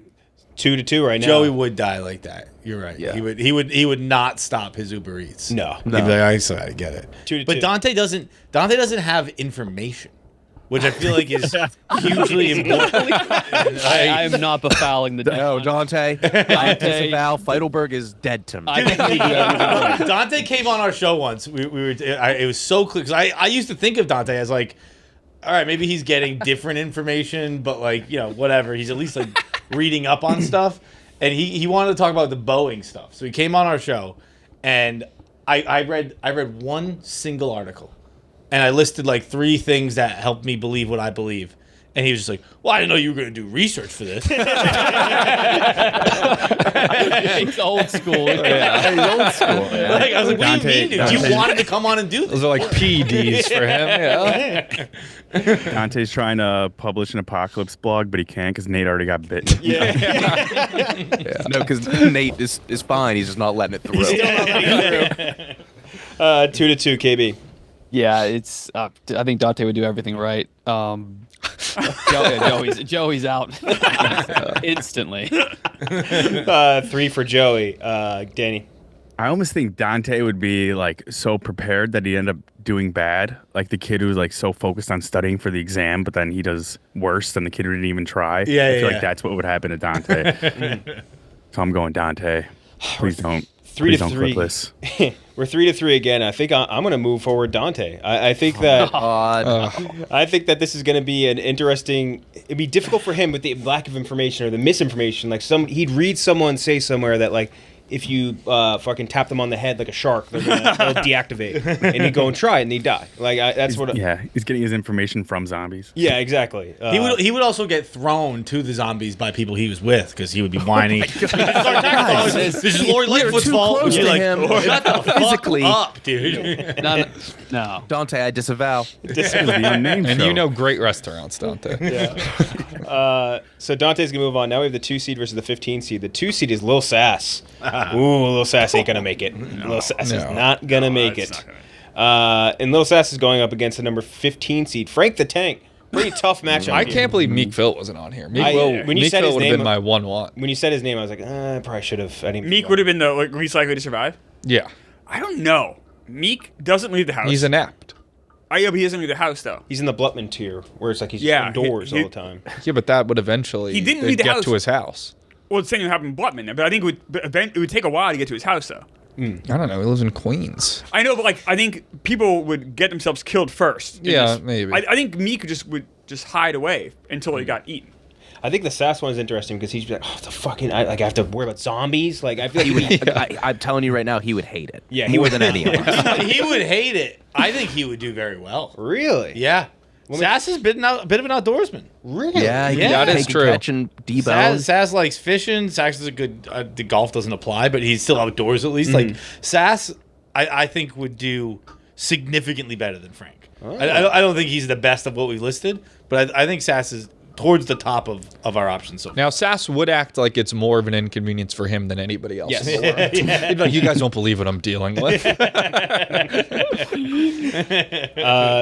2-2 right now. Joey would die like that. You're right. Yeah. He would not stop his Uber Eats. No. He'd be like, I get it. 2-2. But Dante doesn't have information, which I feel like is hugely important. I am not befouling the dead. No, Dante. I disavow. Feidelberg is dead to me. I think he does. Dante came on our show once. It was so clear because I used to think of Dante as all right, maybe he's getting different information, but whatever. He's at least reading up on stuff, and he wanted to talk about the Boeing stuff. So he came on our show, and I read one single article, and I listed 3 things that helped me believe what I believe, And he was just like, well, I didn't know you were going to do research for this. He's old school. Yeah, he's old school. Man. Like, I was like, what do you mean, dude? You Dante- wanted to come on and do this? Those are like PEDs for him. Yeah. Dante's trying to publish an apocalypse blog, but he can't because Nate already got bitten. No, because Nate is fine. He's just not letting it through. 2-2, KB. Yeah, it's. I think Dante would do everything right. Joey's out instantly. 3 for Joey. Danny. I almost think Dante would be like so prepared that he'd end up doing bad. Like the kid who's like so focused on studying for the exam, but then he does worse than the kid who didn't even try. Yeah, I feel yeah. like that's what would happen to Dante. So I'm going Dante. Please don't. 3 Please to don't 3. clip this. We're 3-3 again. I think I'm going to move forward Dante. I think that I think that this is going to be an interesting. It'd be difficult for him with the lack of information or the misinformation. Like he'd read someone say somewhere that like if you fucking tap them on the head like a shark, they'll deactivate, and he'd go and try it and he'd die. Like that's what. Yeah, he's getting his information from zombies. Yeah, exactly. He would also get thrown to the zombies by people he was with because he would be whining. This is Lori Lightfoot's too fault. close You're to like, him shut the fuck physically. up, dude. No. Dante, I disavow. This is the unnamed And show. you know great restaurants, Dante. So Dante's gonna move on. Now we have the 2 seed versus the 15 seed. The 2 seed is Lil Sass. Ooh, Lil Sass ain't gonna make it. Lil Sass is not gonna make it. And Lil Sass is going up against the number 15 seed, Frank the Tank. Pretty tough matchup. I here. can't believe Meek Phil wasn't on here. Meek when you said Phil his would have name- been my 1-1. When you said his name, I was like, I probably should have. Meek would have been the least likely to survive. Yeah. I don't know. Meek doesn't leave the house. He's inept. Yeah, but he doesn't leave the house though. He's in the Blutman tier, where it's like he's Yeah, indoors he- all the time. Yeah, but that would eventually He didn't leave the get house. to his house. Well, the same thing happened in Blutman, but I think it would take a while to get to his house though. I don't know. He lives in Queens. I know, but like I think people would get themselves killed first. Yeah, maybe. I think Meek would just hide away until he got eaten. I think the Sass one is interesting because he's like, oh, the fucking, I have to worry about zombies. Like, I feel like he would. I'm telling you right now, he would hate it. Yeah, he more would. than any of us. He would hate it. I think he would do very well. Really? Yeah. Sass has been a bit of an outdoorsman. Really? Yeah, he Yeah, can that is take true. and catch and debone. Sass likes fishing. Sass is a good. The golf doesn't apply, but he's still outdoors at least. Like Sass, I think would do significantly better than Frank. I don't think he's the best of what we've listed, but I think Sass is towards the top of our options so far. Now, Sass would act like it's more of an inconvenience for him than anybody else. Yes. In the world. He'd be like, you guys don't believe what I'm dealing with.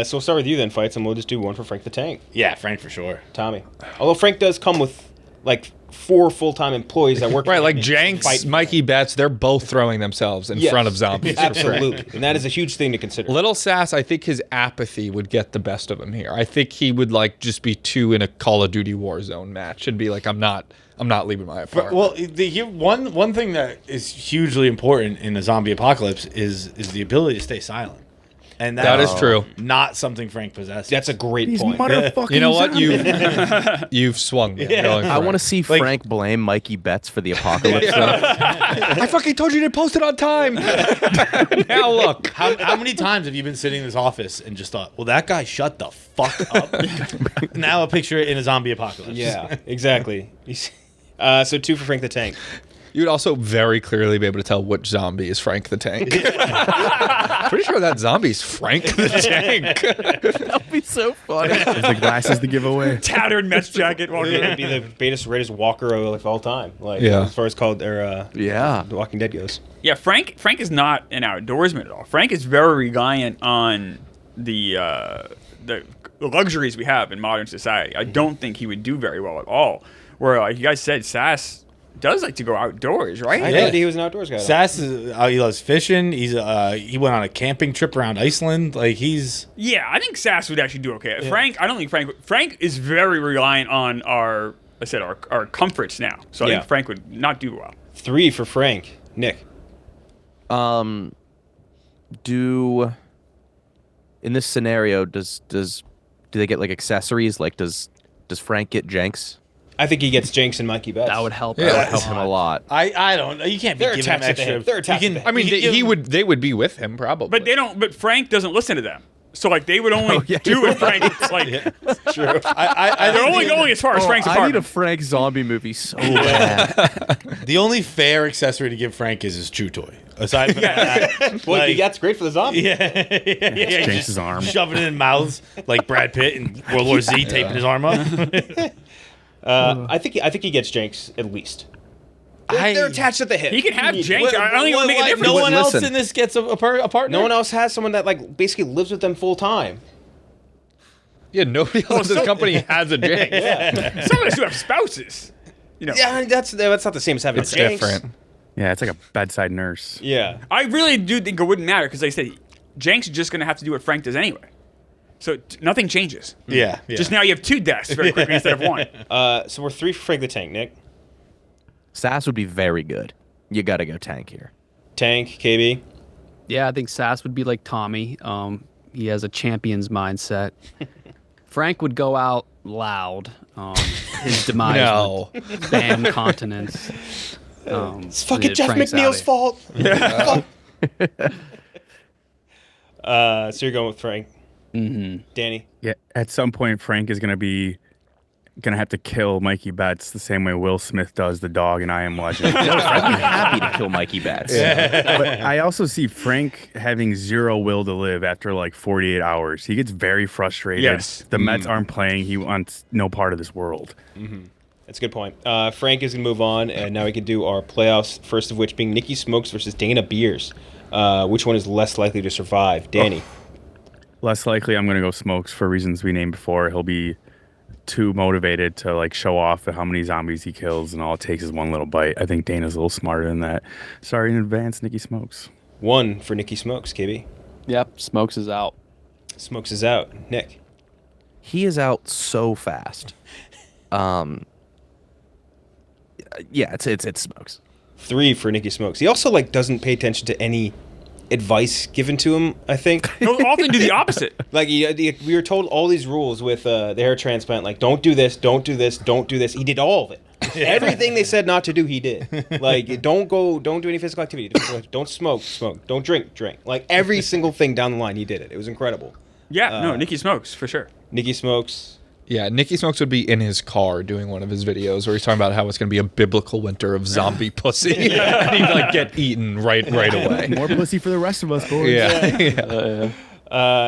So we'll start with you then, Fights, and we'll just do one for Frank the Tank. Yeah, Frank for sure. Tommy. Although Frank does come with, like, 4 full-time employees that work Right, for like him. Jenks, Fight- Mikey Betts, they're both throwing themselves in Yes. front of zombies. Absolutely. And that is a huge thing to consider. Little Sass, I think his apathy would get the best of him here. I think he would like just be 2 in a Call of Duty Warzone match and be like, I'm not leaving my apartment. Well, one thing that is hugely important in a zombie apocalypse is the ability to stay silent, and That is true. Not something Frank possesses. That's a great point. Motherfucking You know what? zombies. You've swung me. Going I for want to it. see Frank blame Mikey Betts for the apocalypse. I fucking told you to post it on time. Now look. How many times have you been sitting in this office and just thought, well, that guy shut the fuck up? Now a picture in a zombie apocalypse. Yeah, exactly. So 2 for Frank the Tank. You would also very clearly be able to tell which zombie is Frank the Tank. Pretty sure that zombie's Frank the Tank. That'd be so funny. There's the glasses to give away. Tattered Mets jacket. walking It'd in. be the greatest walker of all time. Like, Yeah. as far as called their Yeah. The Walking Dead goes. Yeah, Frank is not an outdoorsman at all. Frank is very reliant on the luxuries we have in modern society. I don't think he would do very well at all. Where, like you guys said, Sass does like to go outdoors, right? I thought he was an outdoors guy. though. Sass is he loves fishing. He went on a camping trip around Iceland. Like he's Yeah, I think Sass would actually do okay. Frank, I don't think Frank is very reliant on our comforts now. So I Yeah. think Frank would not do well. 3 for Frank. Nick. In this scenario, do they get like accessories? Like does Frank get Jenks? I think he gets Jenks and Mikey Betts. That would help. Yeah. That would help him a lot. I don't know. You can't be They're giving him attached to extra. him. They're attached You to can- him. I mean, you can give him- they would be with him probably. But they don't. But Frank doesn't listen to them. So like they would only do it Frank. Like True. I they're only going as far as Frank's I need apartment. a Frank zombie movie so bad. The only fair accessory to give Frank is his chew toy. Aside from that, Well, that's great for the zombie. yeah, Jenks' just arm. shoving it in mouths like Brad Pitt and World War Z taping his arm up. I think he gets Jenks at least. They're attached at the hip. He can have Jenks. I don't think it would make a difference. No one else Listen. in this gets a partner. No one else has someone that like basically lives with them full time. Yeah, nobody else in this company has a Jenks. Some of us do have spouses. You know, Yeah, that's not the same as having It's a Jenks. different. Yeah, it's like a bedside nurse. Yeah. I really do think it wouldn't matter because they say Jenks is just going to have to do what Frank does anyway. So nothing changes. Yeah. Just now you have 2 deaths very quickly instead of 1. So we're 3 for Frank the Tank. Nick, Sass would be very good. You got to go tank here. Tank, KB. Yeah, I think Sass would be like Tommy. He has a champion's mindset. Frank would go out loud. His demise No. would span continents. It's fucking yeah, Jeff Frank's McNeil's outta fault. So you're going with Frank. Mm-hmm. Danny. Yeah, at some point Frank is gonna have to kill Mikey Betts the same way Will Smith does the dog in I Am Legend. I'd be happy to kill Mikey Betts. But I also see Frank having zero will to live after like 48 hours. He gets very frustrated. Yes. The Mets aren't playing. He wants no part of this world. That's a good point. Frank is going to move on, and now we can do our playoffs, first of which being Nikki Smokes versus Dana Beers. Which one is less likely to survive? Danny. Less likely I'm going to go Smokes for reasons we named before. He'll be too motivated to like show off how many zombies he kills, and all it takes is one little bite. I think Dana's a little smarter than that. Sorry in advance, Nikki Smokes. 1 for Nikki Smokes, KB. Yep, Smokes is out. Smokes is out. Nick. He is out so fast. Yeah, it's Smokes. 3 for Nikki Smokes. He also like doesn't pay attention to any advice given to him, I think. He'll often do the opposite. Like we were told all these rules with the hair transplant, like don't do this, don't do this, don't do this. He did all of it. Everything they said not to do, he did. Like don't do any physical activity. Don't smoke. Don't drink. Like every single thing down the line, he did it. It was incredible. Yeah, no, Nikki Smokes for sure. Nikki Smokes. Yeah, Nicky Smokes would be in his car doing one of his videos where he's talking about how it's going to be a biblical winter of zombie pussy. And he'd like get eaten right away. More pussy for the rest of us, boys. Yeah.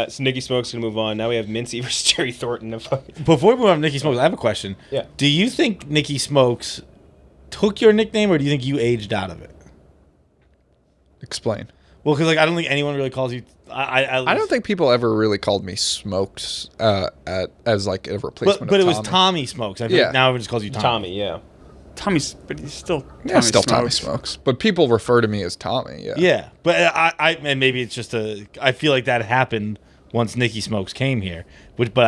So Nikki Smokes gonna move on. Now we have Mincy versus Jerry Thornton. Before we move on to Nikki Smokes, I have a question. Yeah. Do you think Nikki Smokes took your nickname, or do you think you aged out of it? Explain. Well, because like I don't think anyone really calls you. I don't think people ever really called me Smokes as like a replacement. But of it was Tommy. Tommy Smokes. I feel like now everyone just calls you Tommy. Tommy, yeah. Tommy's, but he's still Yeah, still Tommy Smokes. But people refer to me as Tommy. Yeah. Yeah, but and maybe it's just I feel like that happened once Nikki Smokes came here. But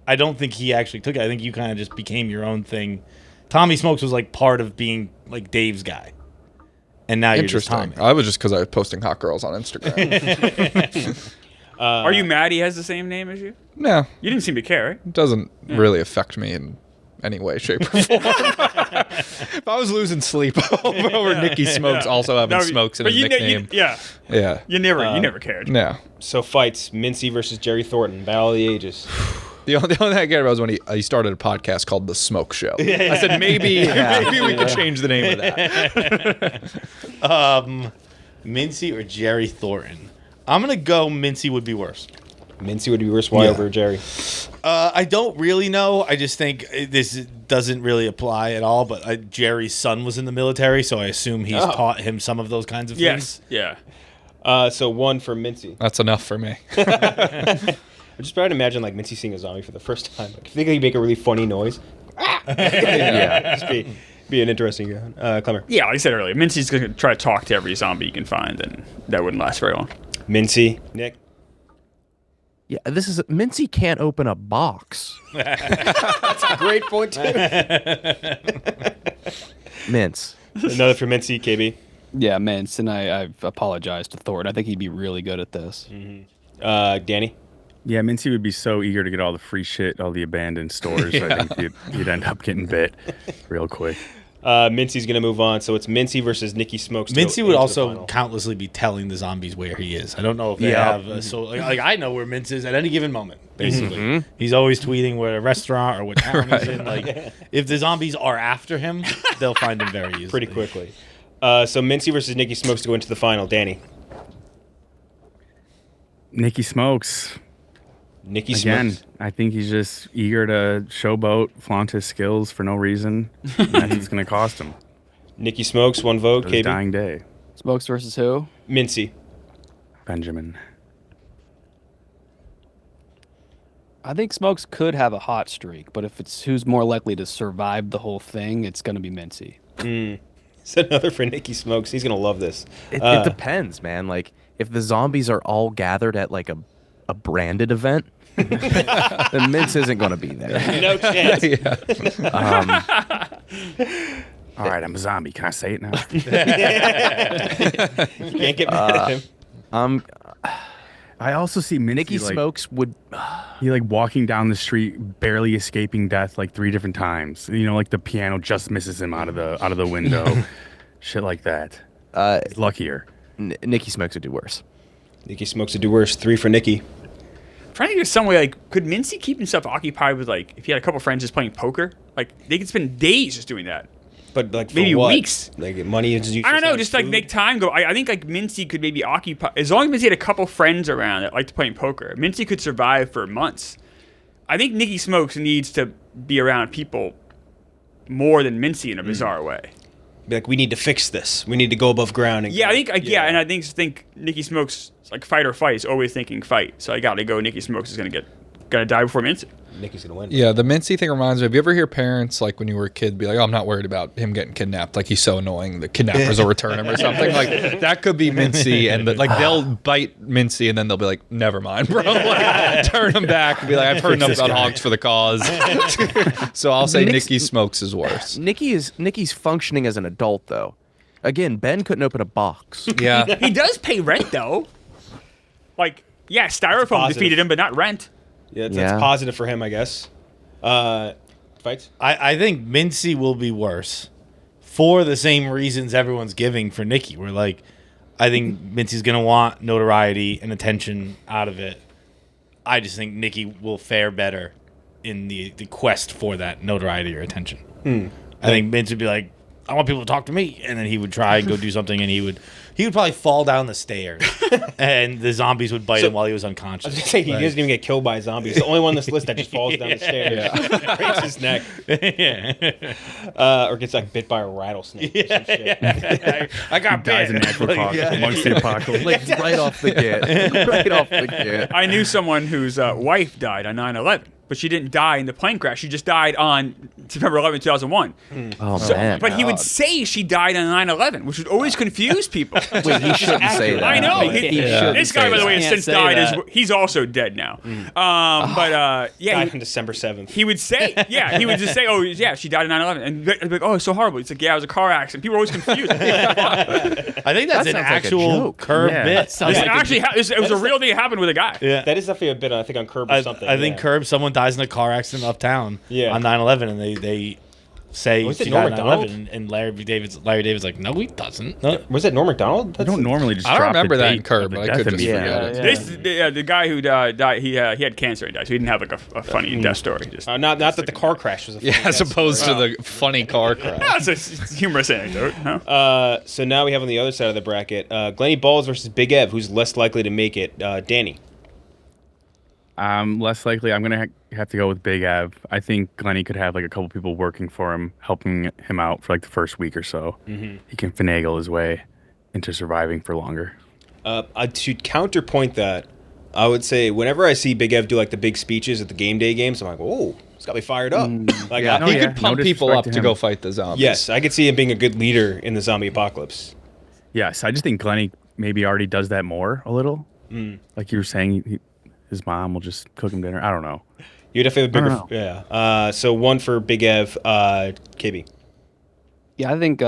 I don't think he actually took it. I think you kind of just became your own thing. Tommy Smokes was like part of being like Dave's guy, and now you're just Interesting. Tommy. I was just because I was posting hot girls on Instagram. Are you mad he has the same name as you? No, You didn't seem to care, right? it doesn't really affect me in any way, shape, or form. If I was losing sleep over Nicky Smokes also having No, smokes in but his you nickname. yeah, Yeah. you never cared. No. So fights Mincy versus Jerry Thornton, Battle of the Ages. The only thing I cared about was when he started a podcast called The Smoke Show. I said maybe we could change the name of that. Mincy or Jerry Thornton? I'm gonna go Mincy would be worse. Mincy would be worse. Why Yeah. over Jerry? I don't really know. I just think this doesn't really apply at all. But Jerry's son was in the military, so I assume he's taught him some of those kinds of Yes, things. yeah. So 1 for Mincy. That's enough for me. I'm just trying to imagine like Mincy seeing a zombie for the first time. Like, I think he'd make a really funny noise. Yeah. Just be an interesting Klemmer. Yeah, like I said earlier, Mincy's going to try to talk to every zombie you can find, and that wouldn't last very long. Mincy, Nick. Yeah, Mincy can't open a box. Great point too. Mince. Another for Mincy, KB. Yeah, Mince, and I've apologized to Thornton. I think he'd be really good at this. Danny. Yeah, Mincy would be so eager to get all the free shit, all the abandoned stores. I think you'd end up getting bit real quick. Mincy's going to move on, so it's Mincy versus Nikki Smokes. Mincy would also countlessly be telling the zombies where he is. I don't know if they have. I know where Mincy is at any given moment. Basically, he's always tweeting where a restaurant or what town he's in. Like, if the zombies are after him, they'll find him very easily, pretty quickly. So Mincy versus Nikki Smokes to go into the final. Danny. Nikki Smokes. Nikki Again, Smokes. I think he's just eager to showboat, flaunt his skills for no reason. And that's what's going to cost him. Nikki Smokes, one vote. His KB. dying day. Smokes versus who? Mincy. Benjamin. I think Smokes could have a hot streak, but if it's who's more likely to survive the whole thing, it's going to be Mincy. It's another for Nikki Smokes. He's going to love this. It depends, man. Like, if the zombies are all gathered at like a branded event, then Mince isn't going to be there. No chance. All right, I'm a zombie. Can I say it now? You can't get mad at him. I also see Mincy, Nikki like, Smokes would. he like walking down the street, barely escaping death like 3 different times. You know, like the piano just misses him out of the window. Shit like that. He's luckier. Nikki Smokes would do worse. Nikki Smokes would do worse. 3 for Nikki. I'm trying to think of some way, like, could Mincy keep himself occupied with, like, if he had a couple friends just playing poker? Like, they could spend days just doing that. But like for Maybe what? weeks. Like money is useless. I don't know, on just like food? make time go. I think like Mincy could maybe occupy, as long as Mincy had a couple friends around that liked playing poker, Mincy could survive for months. I think Nikki Smokes needs to be around people more than Mincy in a bizarre way. Be like, we need to fix this. We need to go above ground. And Yeah, go. I think and I think Nikki Smokes, like, fight or fight is always thinking fight. So I got to go. Nikki Smokes is gonna die before Mincy. Nikki's gonna win. Yeah, the Mincy thing reminds me. Have you ever hear parents, like when you were a kid, be like, "Oh, I'm not worried about him getting kidnapped. Like, he's so annoying. The kidnappers will return him or something." Like, that could be Mincy, and like they'll bite Mincy, and then they'll be like, "Never mind, bro." Like, turn him back and be like, "I've heard enough about hogs for the cause." So I'll say Nikki Smokes is worse. Nikki's functioning as an adult though. Again, Ben couldn't open a box. Yeah, He does pay rent though. Like, yeah, styrofoam positive. defeated him, but not rent. Yeah, that's Yeah. positive for him, I guess. Fights. I think Mincy will be worse for the same reasons everyone's giving for Nikki. We're like, I think Mincy's going to want notoriety and attention out of it. I just think Nikki will fare better in the quest for that notoriety or attention. I think Mincy would be like, I want people to talk to me, and then he would try and go do something, and he would probably fall down the stairs, and the zombies would bite him while he was I unconscious. was gonna say he Like- doesn't even get killed by a zombie. He's the only one on this list that just falls down the stairs, breaks his neck, or gets like bit by a rattlesnake. Or some shit. I got Dies a bit. natural cause amongst the apocalypse. Like right off the get. Right off the get. I knew someone whose wife died on 9/11, but she didn't die in the plane crash. She just died on September 11, 2001. Oh man. But he would say she died on 9/11, which would always confuse people. Wait, he shouldn't say that. I know. He shouldn't This guy, say by the way, that. has Can't since say died. that. He's also dead now. Yeah, Died on December 7th. he would say, he would just say, oh, yeah, she died on 9/11. And they'd be like, oh, it's so horrible. It's like, yeah, it was a car accident. People are always confused. I think that's an sounds like a actual joke. curb Yeah. bit. Sounds It like actually, it was a real thing that happened with a guy. Yeah. That is definitely a bit, I think, on Curb or something. I think yeah. Curb, someone dies in a car accident uptown Yeah. on 9/11, and they say Was it she Norm died on Macdonald? 9/11, and Larry David's like, no, he doesn't. No. Was it Norm Macdonald? I don't normally just I don't drop remember the that date in Curb, of the but I death could just immediately. forget it. The guy who died, he had cancer and died, so he didn't have like a funny death story. Just Not that the car crash was a Yeah, funny as death opposed story. to the funny car crash. that's a humorous anecdote. No? So now we have on the other side of the bracket, Glenny Balls versus Big Ev, who's less likely to make it. Danny. Less likely. I'm gonna have to go with Big Av. I think Glenny could have like a couple people working for him, helping him out for like the first week or so. He can finagle his way into surviving for longer. To counterpoint that, I would say whenever I see Big Ev do like the big speeches at the game day games, I'm like, oh, it's got me fired up. Like, Yeah. I- He yeah, could pump no people disrespect up to to him. go fight the zombies. yes, I could see him being a good leader in the zombie apocalypse. Yes, I just think Glenny maybe already does that more a little. Like you were saying, his mom will just cook him dinner. I don't know. You definitely have a I bigger, don't yeah. So one for Big Ev, KB. Yeah, I think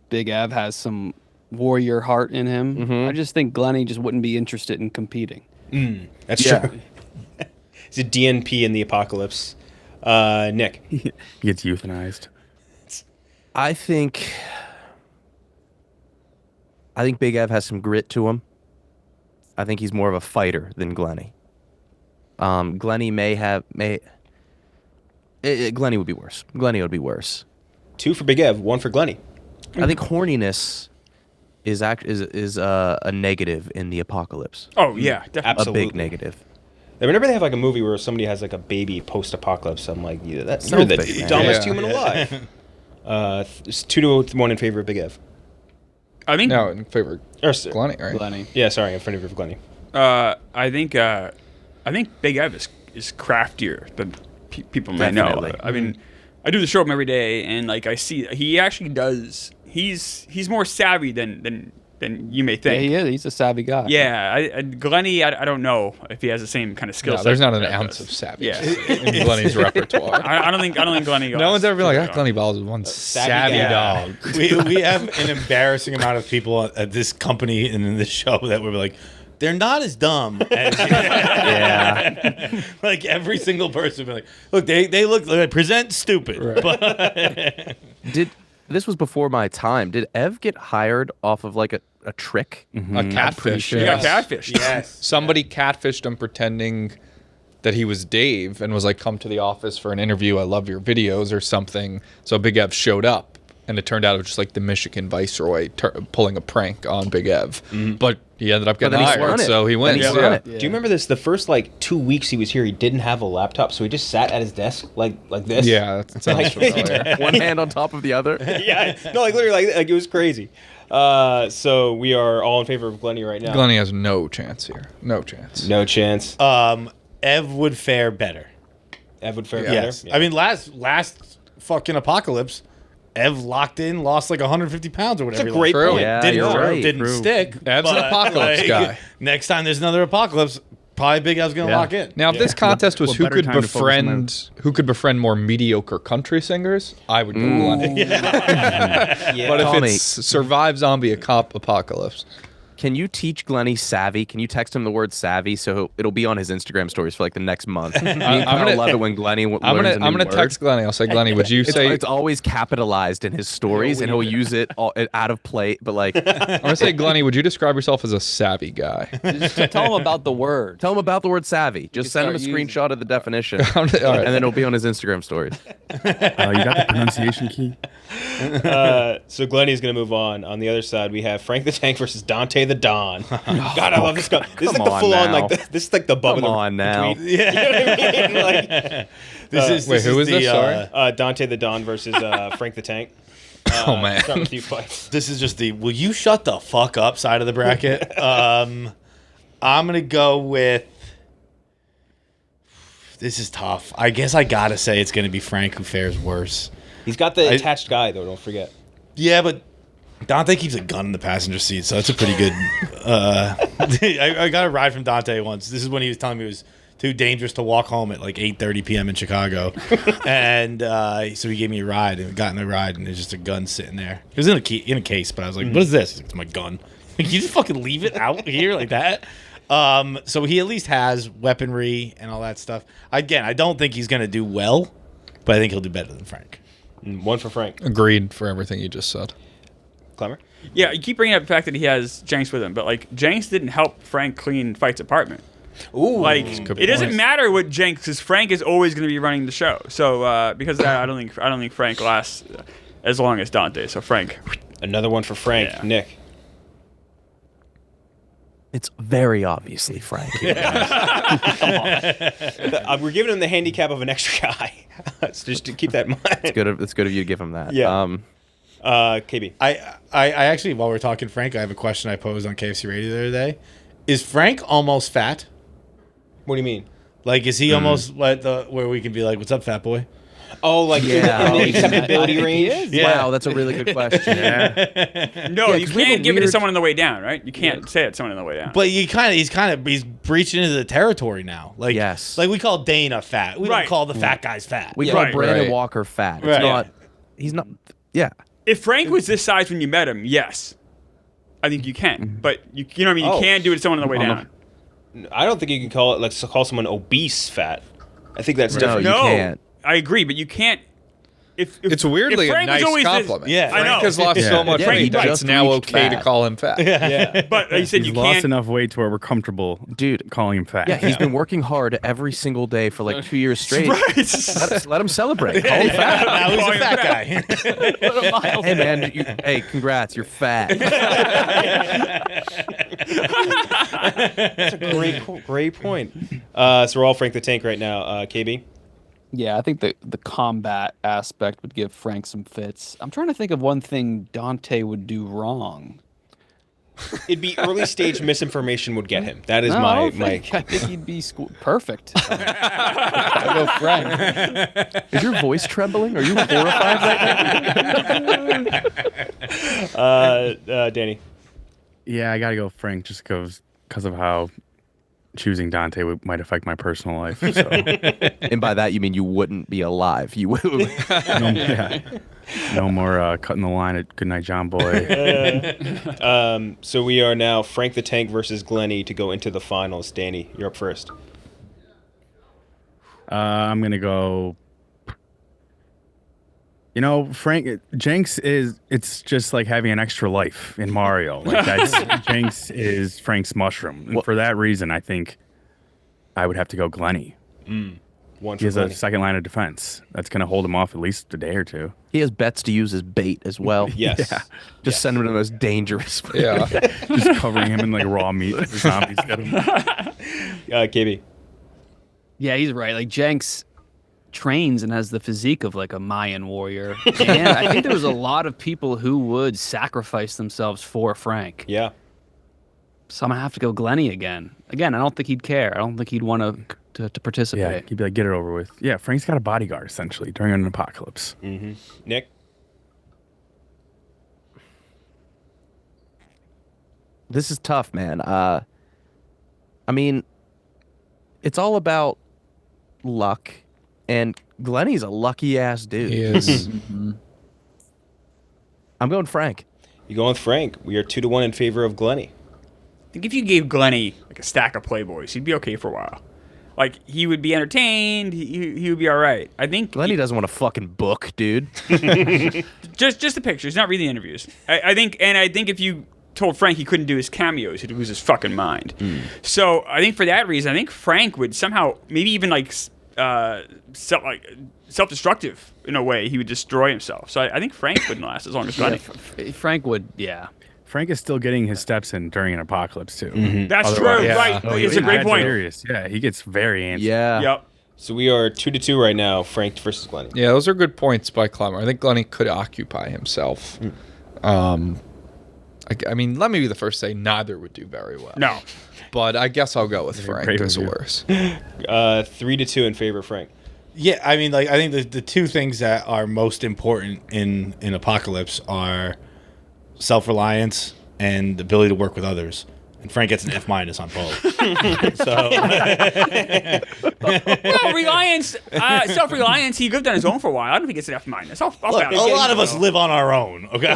Big Av has some warrior heart in him. I just think Glenny just wouldn't be interested in competing. That's Yeah. true. He's a DNP in the apocalypse. Nick. He gets euthanized. I think Big Ev has some grit to him. I think he's more of a fighter than Glenny. Glenny Glenny would be worse. Glenny would be worse. 2 for Big Ev, 1 for Glenny. I think horniness is a negative in the apocalypse. Oh yeah, definitely. Absolutely. A big negative. Whenever they have like a movie where somebody has like a baby post-apocalypse, I'm like, yeah, you're the Selfish, man. dumbest Yeah. human alive. It's 2-1 in favor of Big Ev. I think. No, in favor Or, of Glenny, right? Glenny. Yeah, sorry, in favor of Glenny. I think Big Ev is craftier than people may know. Definitely. I mean, I do the show with him every day, and like I see, he actually does. He's more savvy than you may Yeah, think. he is. He's a savvy guy. Yeah, Glenny, I don't know if he has the same kind of skill No, set. there's not an that ounce does. of savvy Yeah. in Glenny's repertoire. I don't think Glenny. No one's ever been like, goes. that Glenny Balls is one savvy guy. dog. We have an embarrassing amount of people at this company and in this show that we're like, they're not as dumb as Yeah. like every single person be like, look, they look they present stupid. But This was before my time. Did Ev get hired off of like a trick? A catfish. He got yes. catfished. yes. Somebody catfished him pretending that he was Dave and was like, come to the office for an interview. I love your videos or something. So Big Ev showed up, and it turned out it was just like the Michigan Viceroy pulling a prank on Big Ev. But he ended up getting then he spun hired, it. so he Then wins. he Yeah. spun it. Do you remember this? The first like 2 weeks he was here, he didn't have a laptop, so he just sat at his desk like this. Yeah, that sounds familiar. One hand on top of the other. Yeah, no, like literally, like it was crazy. So we are all in favor of Glenny right now. Glenny has no chance here. No chance. No chance. Ev would fare better. Ev would fare Yes. better. I mean, last fucking apocalypse, Ev locked in, lost like 150 pounds or whatever. That's a great True. point. Yeah, Didn't you're right. didn't True. stick. Ev's an but, apocalypse guy. Next time there's another apocalypse, probably Big Ev's gonna Yeah. lock in. Now, if this contest was What who better could time to focus on who could befriend more mediocre country singers, I would go Glenny. Yeah. But if Tommy. it's survive zombie apocalypse, Can you teach Glenny savvy? Can you text him the word savvy so it'll be on his Instagram stories for like the next month? I'm gonna love it when Glenny learns I'm a new gonna word. text Glenny. I'll say, Glenny, would you say? It's always capitalized in his stories, and he'll use it out of plate. But like, I'm gonna say, Glenny, would you describe yourself as a savvy guy? Just tell him about the word. tell him about the word savvy. Just send him a start using screenshot of the definition, All right. and then it'll be on his Instagram stories. You got the pronunciation key? So Glenny's gonna move on. On the other side, we have Frank the Tank versus Dante the Don. God, I love this guy. This is come like the on full on now. like this is like the Bubba Come the on now. tweet. You know what I mean? Like, Wait, who is this? Sorry. Dante the Don versus Frank the Tank. Oh man. Start with you, Feits. This is just the will you shut the fuck up side of the bracket. I'm gonna go with. This is tough. I guess I gotta say it's gonna be Frank who fares worse. He's got the attached guy though. Don't forget. Yeah, but Dante keeps a gun in the passenger seat, so that's a pretty good. I got a ride from Dante once. This is when he was telling me it was too dangerous to walk home at like 8:30 p.m. in Chicago, and so he gave me a ride, and we got in the ride, and there's just a gun sitting there. It was in a case, but I was like, "What is this?" He's like, "It's my gun." Like, you just fucking leave it out here like that. So he at least has weaponry and all that stuff. Again, I don't think he's gonna do well, but I think he'll do better than Frank. 1 for Frank. Agreed for everything you just said. Klemmer. Yeah, you keep bringing up the fact that he has Jenks with him, but like Jenks didn't help Frank clean Feits' apartment. Ooh. Like good it doesn't point. matter what Jenks, because Frank is always going to be running the show. So because of that, I don't think Frank lasts as long as Dante. So Frank. Another one for Frank. Yeah. Nick. It's very obviously Frank. We're giving him the handicap of an extra guy. So just to keep that in mind. It's good of you to give him that. Yeah. KB. I actually, while we're talking Frank, I have a question I posed on KFC Radio the other day. Is Frank almost fat? What do you mean? Like, is he almost where we can be like, "What's up, fat boy"? Oh, like Yeah. in the acceptability range? Yeah. Wow, that's a really good question. No, Yeah, you 'cause we have can't a give it to weird- someone on the way down, right? You can't say it to someone on the way down. But he's breaching into the territory now. Like, Yes. like we call Dana fat. We Right. don't call the fat guys fat. We Yeah. call Right. Brandon Right. Walker fat. It's Right. not. He's not. Yeah. If Frank was this size when you met him, yes, I think you can. But you know what I mean. You Oh. can't do it to someone on the way down. I don't think you can call it call someone obese fat. I think that's No, different. you No, can't. I agree, but you can't. It's weirdly if a Frank was nice always this- compliment. Yeah. I know. Frank has lost so much Yeah, weight he that it's just now reached okay to fat. call him fat. Yeah. But like you said, He's you lost can't. enough weight to where we're comfortable, Dude. calling him fat. Yeah, he's been working hard every single day for like 2 years straight. Right. Let him celebrate. Call him fat. Now he's Call a him fat fat. guy. Hey man, hey, congrats, you're fat. That's a great point. So we're all Frank the Tank right now. KB? Yeah, I think the combat aspect would give Frank some fits. I'm trying to think of one thing Dante would do wrong. It'd be early stage misinformation would get him. That is No, I my don't think- I think he'd be perfect. I go Frank. Is your voice trembling? Are you horrified right now? Danny. Yeah, I gotta go Frank just because of how choosing Dante might affect my personal life. So. And by that you mean you wouldn't be alive. You would. No more cutting the line at Goodnight John Boy. So we are now Frank the Tank versus Glenny to go into the finals. Danny, you're up first. I'm gonna go. You know, Frank Jenks it's just like having an extra life in Mario. Like that's Jenks is Frank's mushroom. And for that reason, I think I would have to go Glenny. One He for has a Glenny. second line of defense that's gonna hold him off at least a day or two. He has bets to use as bait as well. Yes. Just send him to the most dangerous. Yeah. Just covering him in like raw meat. The zombies get him. KB. Yeah, he's right. Like Jenks trains and has the physique of like a Mayan warrior. And I think there was a lot of people who would sacrifice themselves for Frank. Yeah. So I'm gonna have to go Glenny again. Again, I don't think he'd care. I don't think he'd want to Yeah, participate. he'd be like, get it over with. Yeah, Frank's got a bodyguard essentially during an apocalypse. Nick. This is tough, man. I mean, it's all about luck, and Glenny's a lucky ass dude. He is. I'm going Frank. You going with Frank. We are 2-1 in favor of Glenny. I think if you gave Glenny like a stack of Playboys, he'd be okay for a while. Like he would be entertained. He would be all right. I think Glenny doesn't want a fucking book, dude. just the pictures, not reading the interviews. I think if you told Frank he couldn't do his cameos, he'd lose his fucking mind. So I think for that reason, I think Frank would somehow maybe even self-destructive in a way. He would destroy himself. So I think Frank wouldn't last as long as Glenny. Frank would, yeah. Frank is still getting his steps in during an apocalypse too. That's true, Otherwise- right? Oh, It's a great That's point. serious. Yeah, he gets very antsy. Yeah. Yep. So we are 2-2 right now, Frank versus Glenny. Yeah, those are good points by Klemmer. I think Glenny could occupy himself. I mean, let me be the first to say neither would do very well. No. But I guess I'll go with Frank brave as of you. worse. 3-2 in favor of Frank. Yeah, I mean, like I think the two things that are most important in apocalypse are self-reliance and the ability to work with others. And Frank gets an F- on both. So Well, self-reliance. He lived on his own for a while. I don't think it's an F-. I'll look, bounce. a lot of us live on our own. Okay,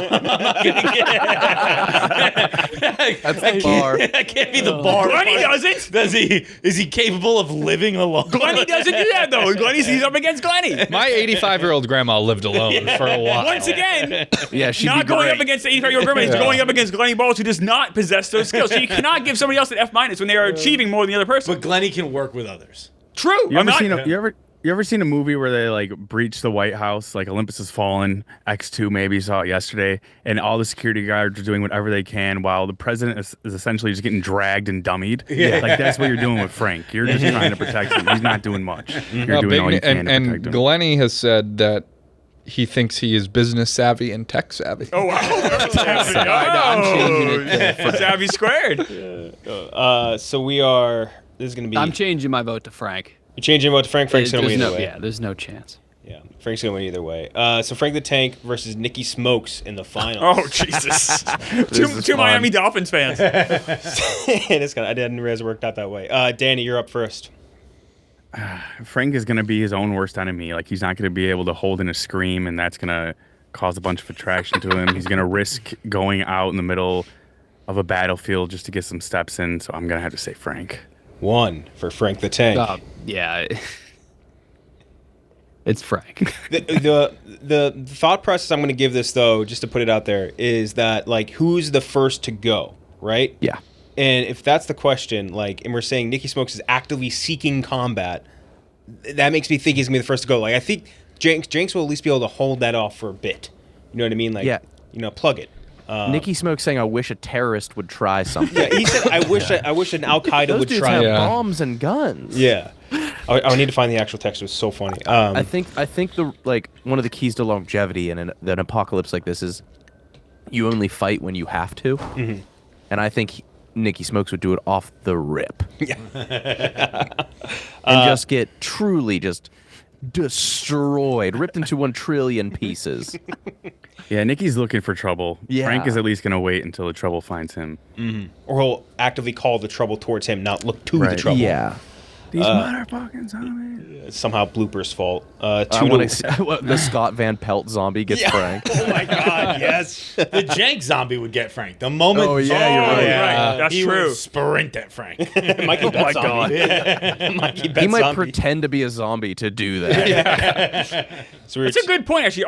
That's the bar. that can't be the bar. Glenny doesn't. Is he capable of living alone? Glenny doesn't do that though. He's up against Glenny. My 85-year-old grandma lived alone for a while. Once again, Yeah, she'd not be going great. up against the 85-year-old grandma. He's going up against Glenny Balls, who does not possess those skills. So you cannot give somebody else an F- when they are achieving more than the other person. But Glenny can work with others. True. You I'm ever not. seen you ever seen a movie where they like breach the White House, like Olympus Has Fallen, X2 maybe saw it yesterday, and all the security guards are doing whatever they can while the president is essentially just getting dragged and dummied. Yeah. Like that's what you're doing with Frank. You're just trying to protect him. He's not doing much. You're doing all you can to and protect him. Glenny has said that he thinks he is business savvy and tech savvy. Oh wow. I'm changing it Oh, savvy squared. So we are. This is going to be. I'm changing my vote to Frank. You're changing vote to Frank. Frank's going to win There's either no, way. yeah, there's no chance. Yeah, Frank's going to win either way. So Frank the Tank versus Nikki Smokes in the finals. Oh Jesus. two fun. Miami Dolphins fans. It's gonna, I didn't realize it worked out that way. Danny, you're up first. Frank is going to be his own worst enemy. Like he's not going to be able to hold in a scream, and that's going to cause a bunch of attraction to him. He's going to risk going out in the middle of a battlefield just to get some steps in. So I'm going to have to say Frank. 1 for Frank the Tank. Yeah. It's Frank. The thought process I'm going to give this, though, just to put it out there, is that, like, who's the first to go, right? Yeah. And if that's the question, like, and we're saying Nicky Smokes is actively seeking combat, that makes me think he's going to be the first to go. Like, I think Jenks will at least be able to hold that off for a bit. You know what I mean? Like, Yeah. Plug it. Nicky Smoke saying, "I wish a terrorist would try something." Yeah, he said, "I wish an Al Qaeda Those would dudes try." have it." Yeah. bombs and guns. Yeah, I need to find the actual text. It was so funny. I think the one of the keys to longevity in an apocalypse like this is you only fight when you have to, and I think Nicky Smokes would do it off the rip, and just get truly just destroyed, ripped into 1 trillion pieces. Yeah, Nicky's looking for trouble. Yeah. Frank is at least going to wait until the trouble finds him. or he'll actively call the trouble towards him, not look to the Right. trouble. Yeah. These motherfucking zombies. It's somehow Blooper's fault. I want to see the Scott Van Pelt zombie gets Frank. Oh my God, yes. The Jank zombie would get Frank. The moment. Oh, yeah, you're right. yeah. That's he true. would sprint at Frank. Mikey Bet zombie. Mikey Bet He might zombie. pretend to be a zombie to do that. So we were That's a good point, actually.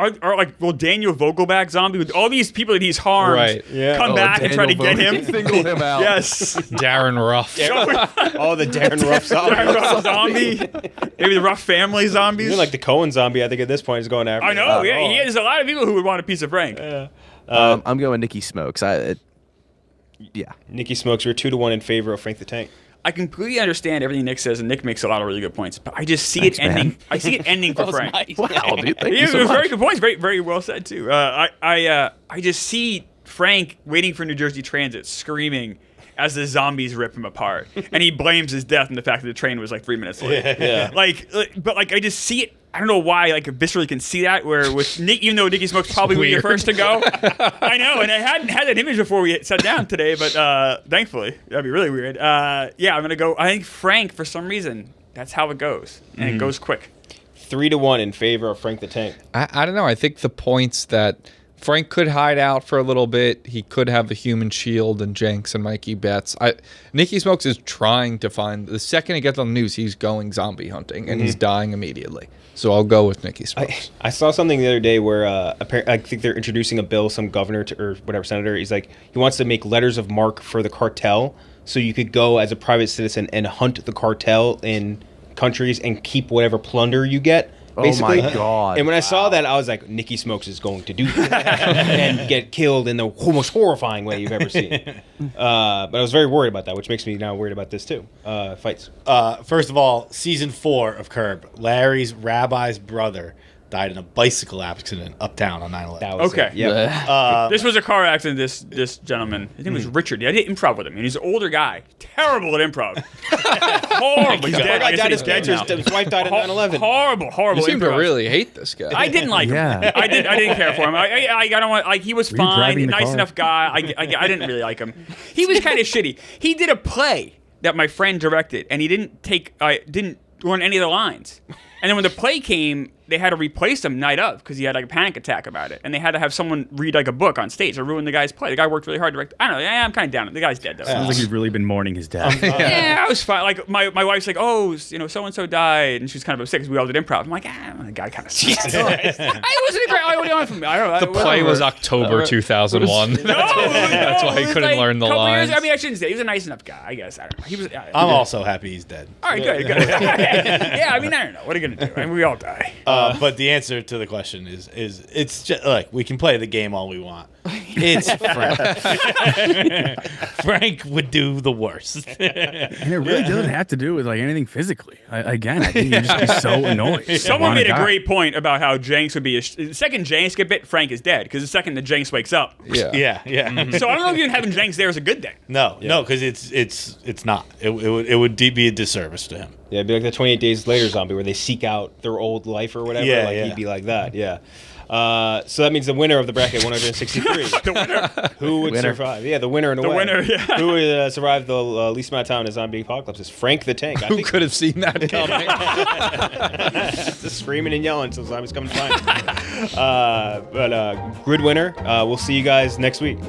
Will Daniel Vogelback zombie with all these people that he's harmed Right, yeah. come Oh, back and try to get Daniel him? Vogel. Single him out. Yes. Darren Ruff. Oh, the Darren Ruff zombie. Rough zombie. Maybe the Rough family zombies. Even like the Cohen zombie, I think at this point is going after. I know. him. Yeah, Oh. there's a lot of people who would want a piece of Frank. I'm going Nicky Smokes. Yeah. Nicky Smokes, we're 2-1 in favor of Frank the Tank. I completely understand everything Nick says, and Nick makes a lot of really good points. But I just see Thanks, it ending. man. I see it ending for Frank. Wow, dude. Thank Yeah, you so it was much. very good points. Very, very well said too. I just see Frank waiting for New Jersey Transit, screaming as the zombies rip him apart, and he blames his death on the fact that the train was like 3 minutes late. Yeah. But I just see it. I don't know why, viscerally can see that. Where with Nick, even though Nicky Smokes probably would be the Weird. first to go, I know, and I hadn't had that image before we sat down today, but thankfully that'd be really weird. I'm gonna go. I think Frank, for some reason, that's how it goes, and it goes quick. 3-1 in favor of Frank the Tank. I don't know. I think the points that Frank could hide out for a little bit. He could have a human shield and Jenks and Mikey Betts. Nicky Smokes is trying to find, the second he gets on the news, he's going zombie hunting and he's dying immediately. So I'll go with Nicky Smokes. I saw something the other day where I think they're introducing a bill, some governor or whatever senator. He's like, he wants to make letters of marque for the cartel, so you could go as a private citizen and hunt the cartel in countries and keep whatever plunder you get. Basically. Oh my God. And when I saw that, I was like, Nicky Smokes is going to do that and get killed in the most horrifying way you've ever seen. But I was very worried about that, which makes me now worried about this too. Fights. First of all, season 4 of Curb, Larry's rabbi's brother died in a bicycle accident uptown on 9/11. That was Okay. it. Yep. This was a car accident. This gentleman, his name was Richard. I did improv with him, and he's an older guy, terrible at improv. Horrible. He's dead. Guy I guess died he's of dead cancer. now. His wife died in 9/11. Horrible You seem to improv. really hate this guy. I didn't like him. Yeah. I didn't care for him. I don't want. He was you fine, driving the nice car? enough guy. I didn't really like him. He was kind of shitty. He did a play that my friend directed, and he didn't learn any of the lines. And then when the play came, they had to replace him night of because he had a panic attack about it, and they had to have someone read a book on stage to ruin the guy's play. The guy worked really hard to direct. I don't know. Yeah, I'm kind of down. The guy's dead though. Sounds like you've really been mourning his death. Yeah, I was fine. My wife's like, oh, so and so died, and she was kind of upset because we all did improv. I'm like, the guy kind of sucks. I wasn't a great. What do you want from me? I don't know. The play was October 2001. That's why he couldn't learn the lines. I shouldn't say he was a nice enough guy. I guess I don't know. He was. I'm also happy he's dead. all right, good. Yeah, I don't know. What are you gonna do? We all die. But the answer to the question is it's just like we can play the game all we want. It's Frank. Frank would do the worst. And it really doesn't have to do with anything physically. I think you'd just be so annoyed. Someone Want made a die. great point about how Jenks would be. The second Jenks get bit, Frank is dead because the second the Jenks wakes up. Yeah. Yeah. So I don't know if even having Jenks there is a good thing. No, because it's not. It would be a disservice to him. Yeah, it'd be like the 28 Days Later zombie where they seek out their old life or whatever. Yeah, yeah. He'd be like that. Yeah. So that means the winner of the bracket, 163. The winner. Who would Winner. survive? Yeah, the winner in a The way. winner, yeah. Who would survive the least amount of time in a zombie apocalypse is Frank the Tank. Who could have seen that coming? Just screaming and yelling until zombies come to find him. But good winner. We'll see you guys next week.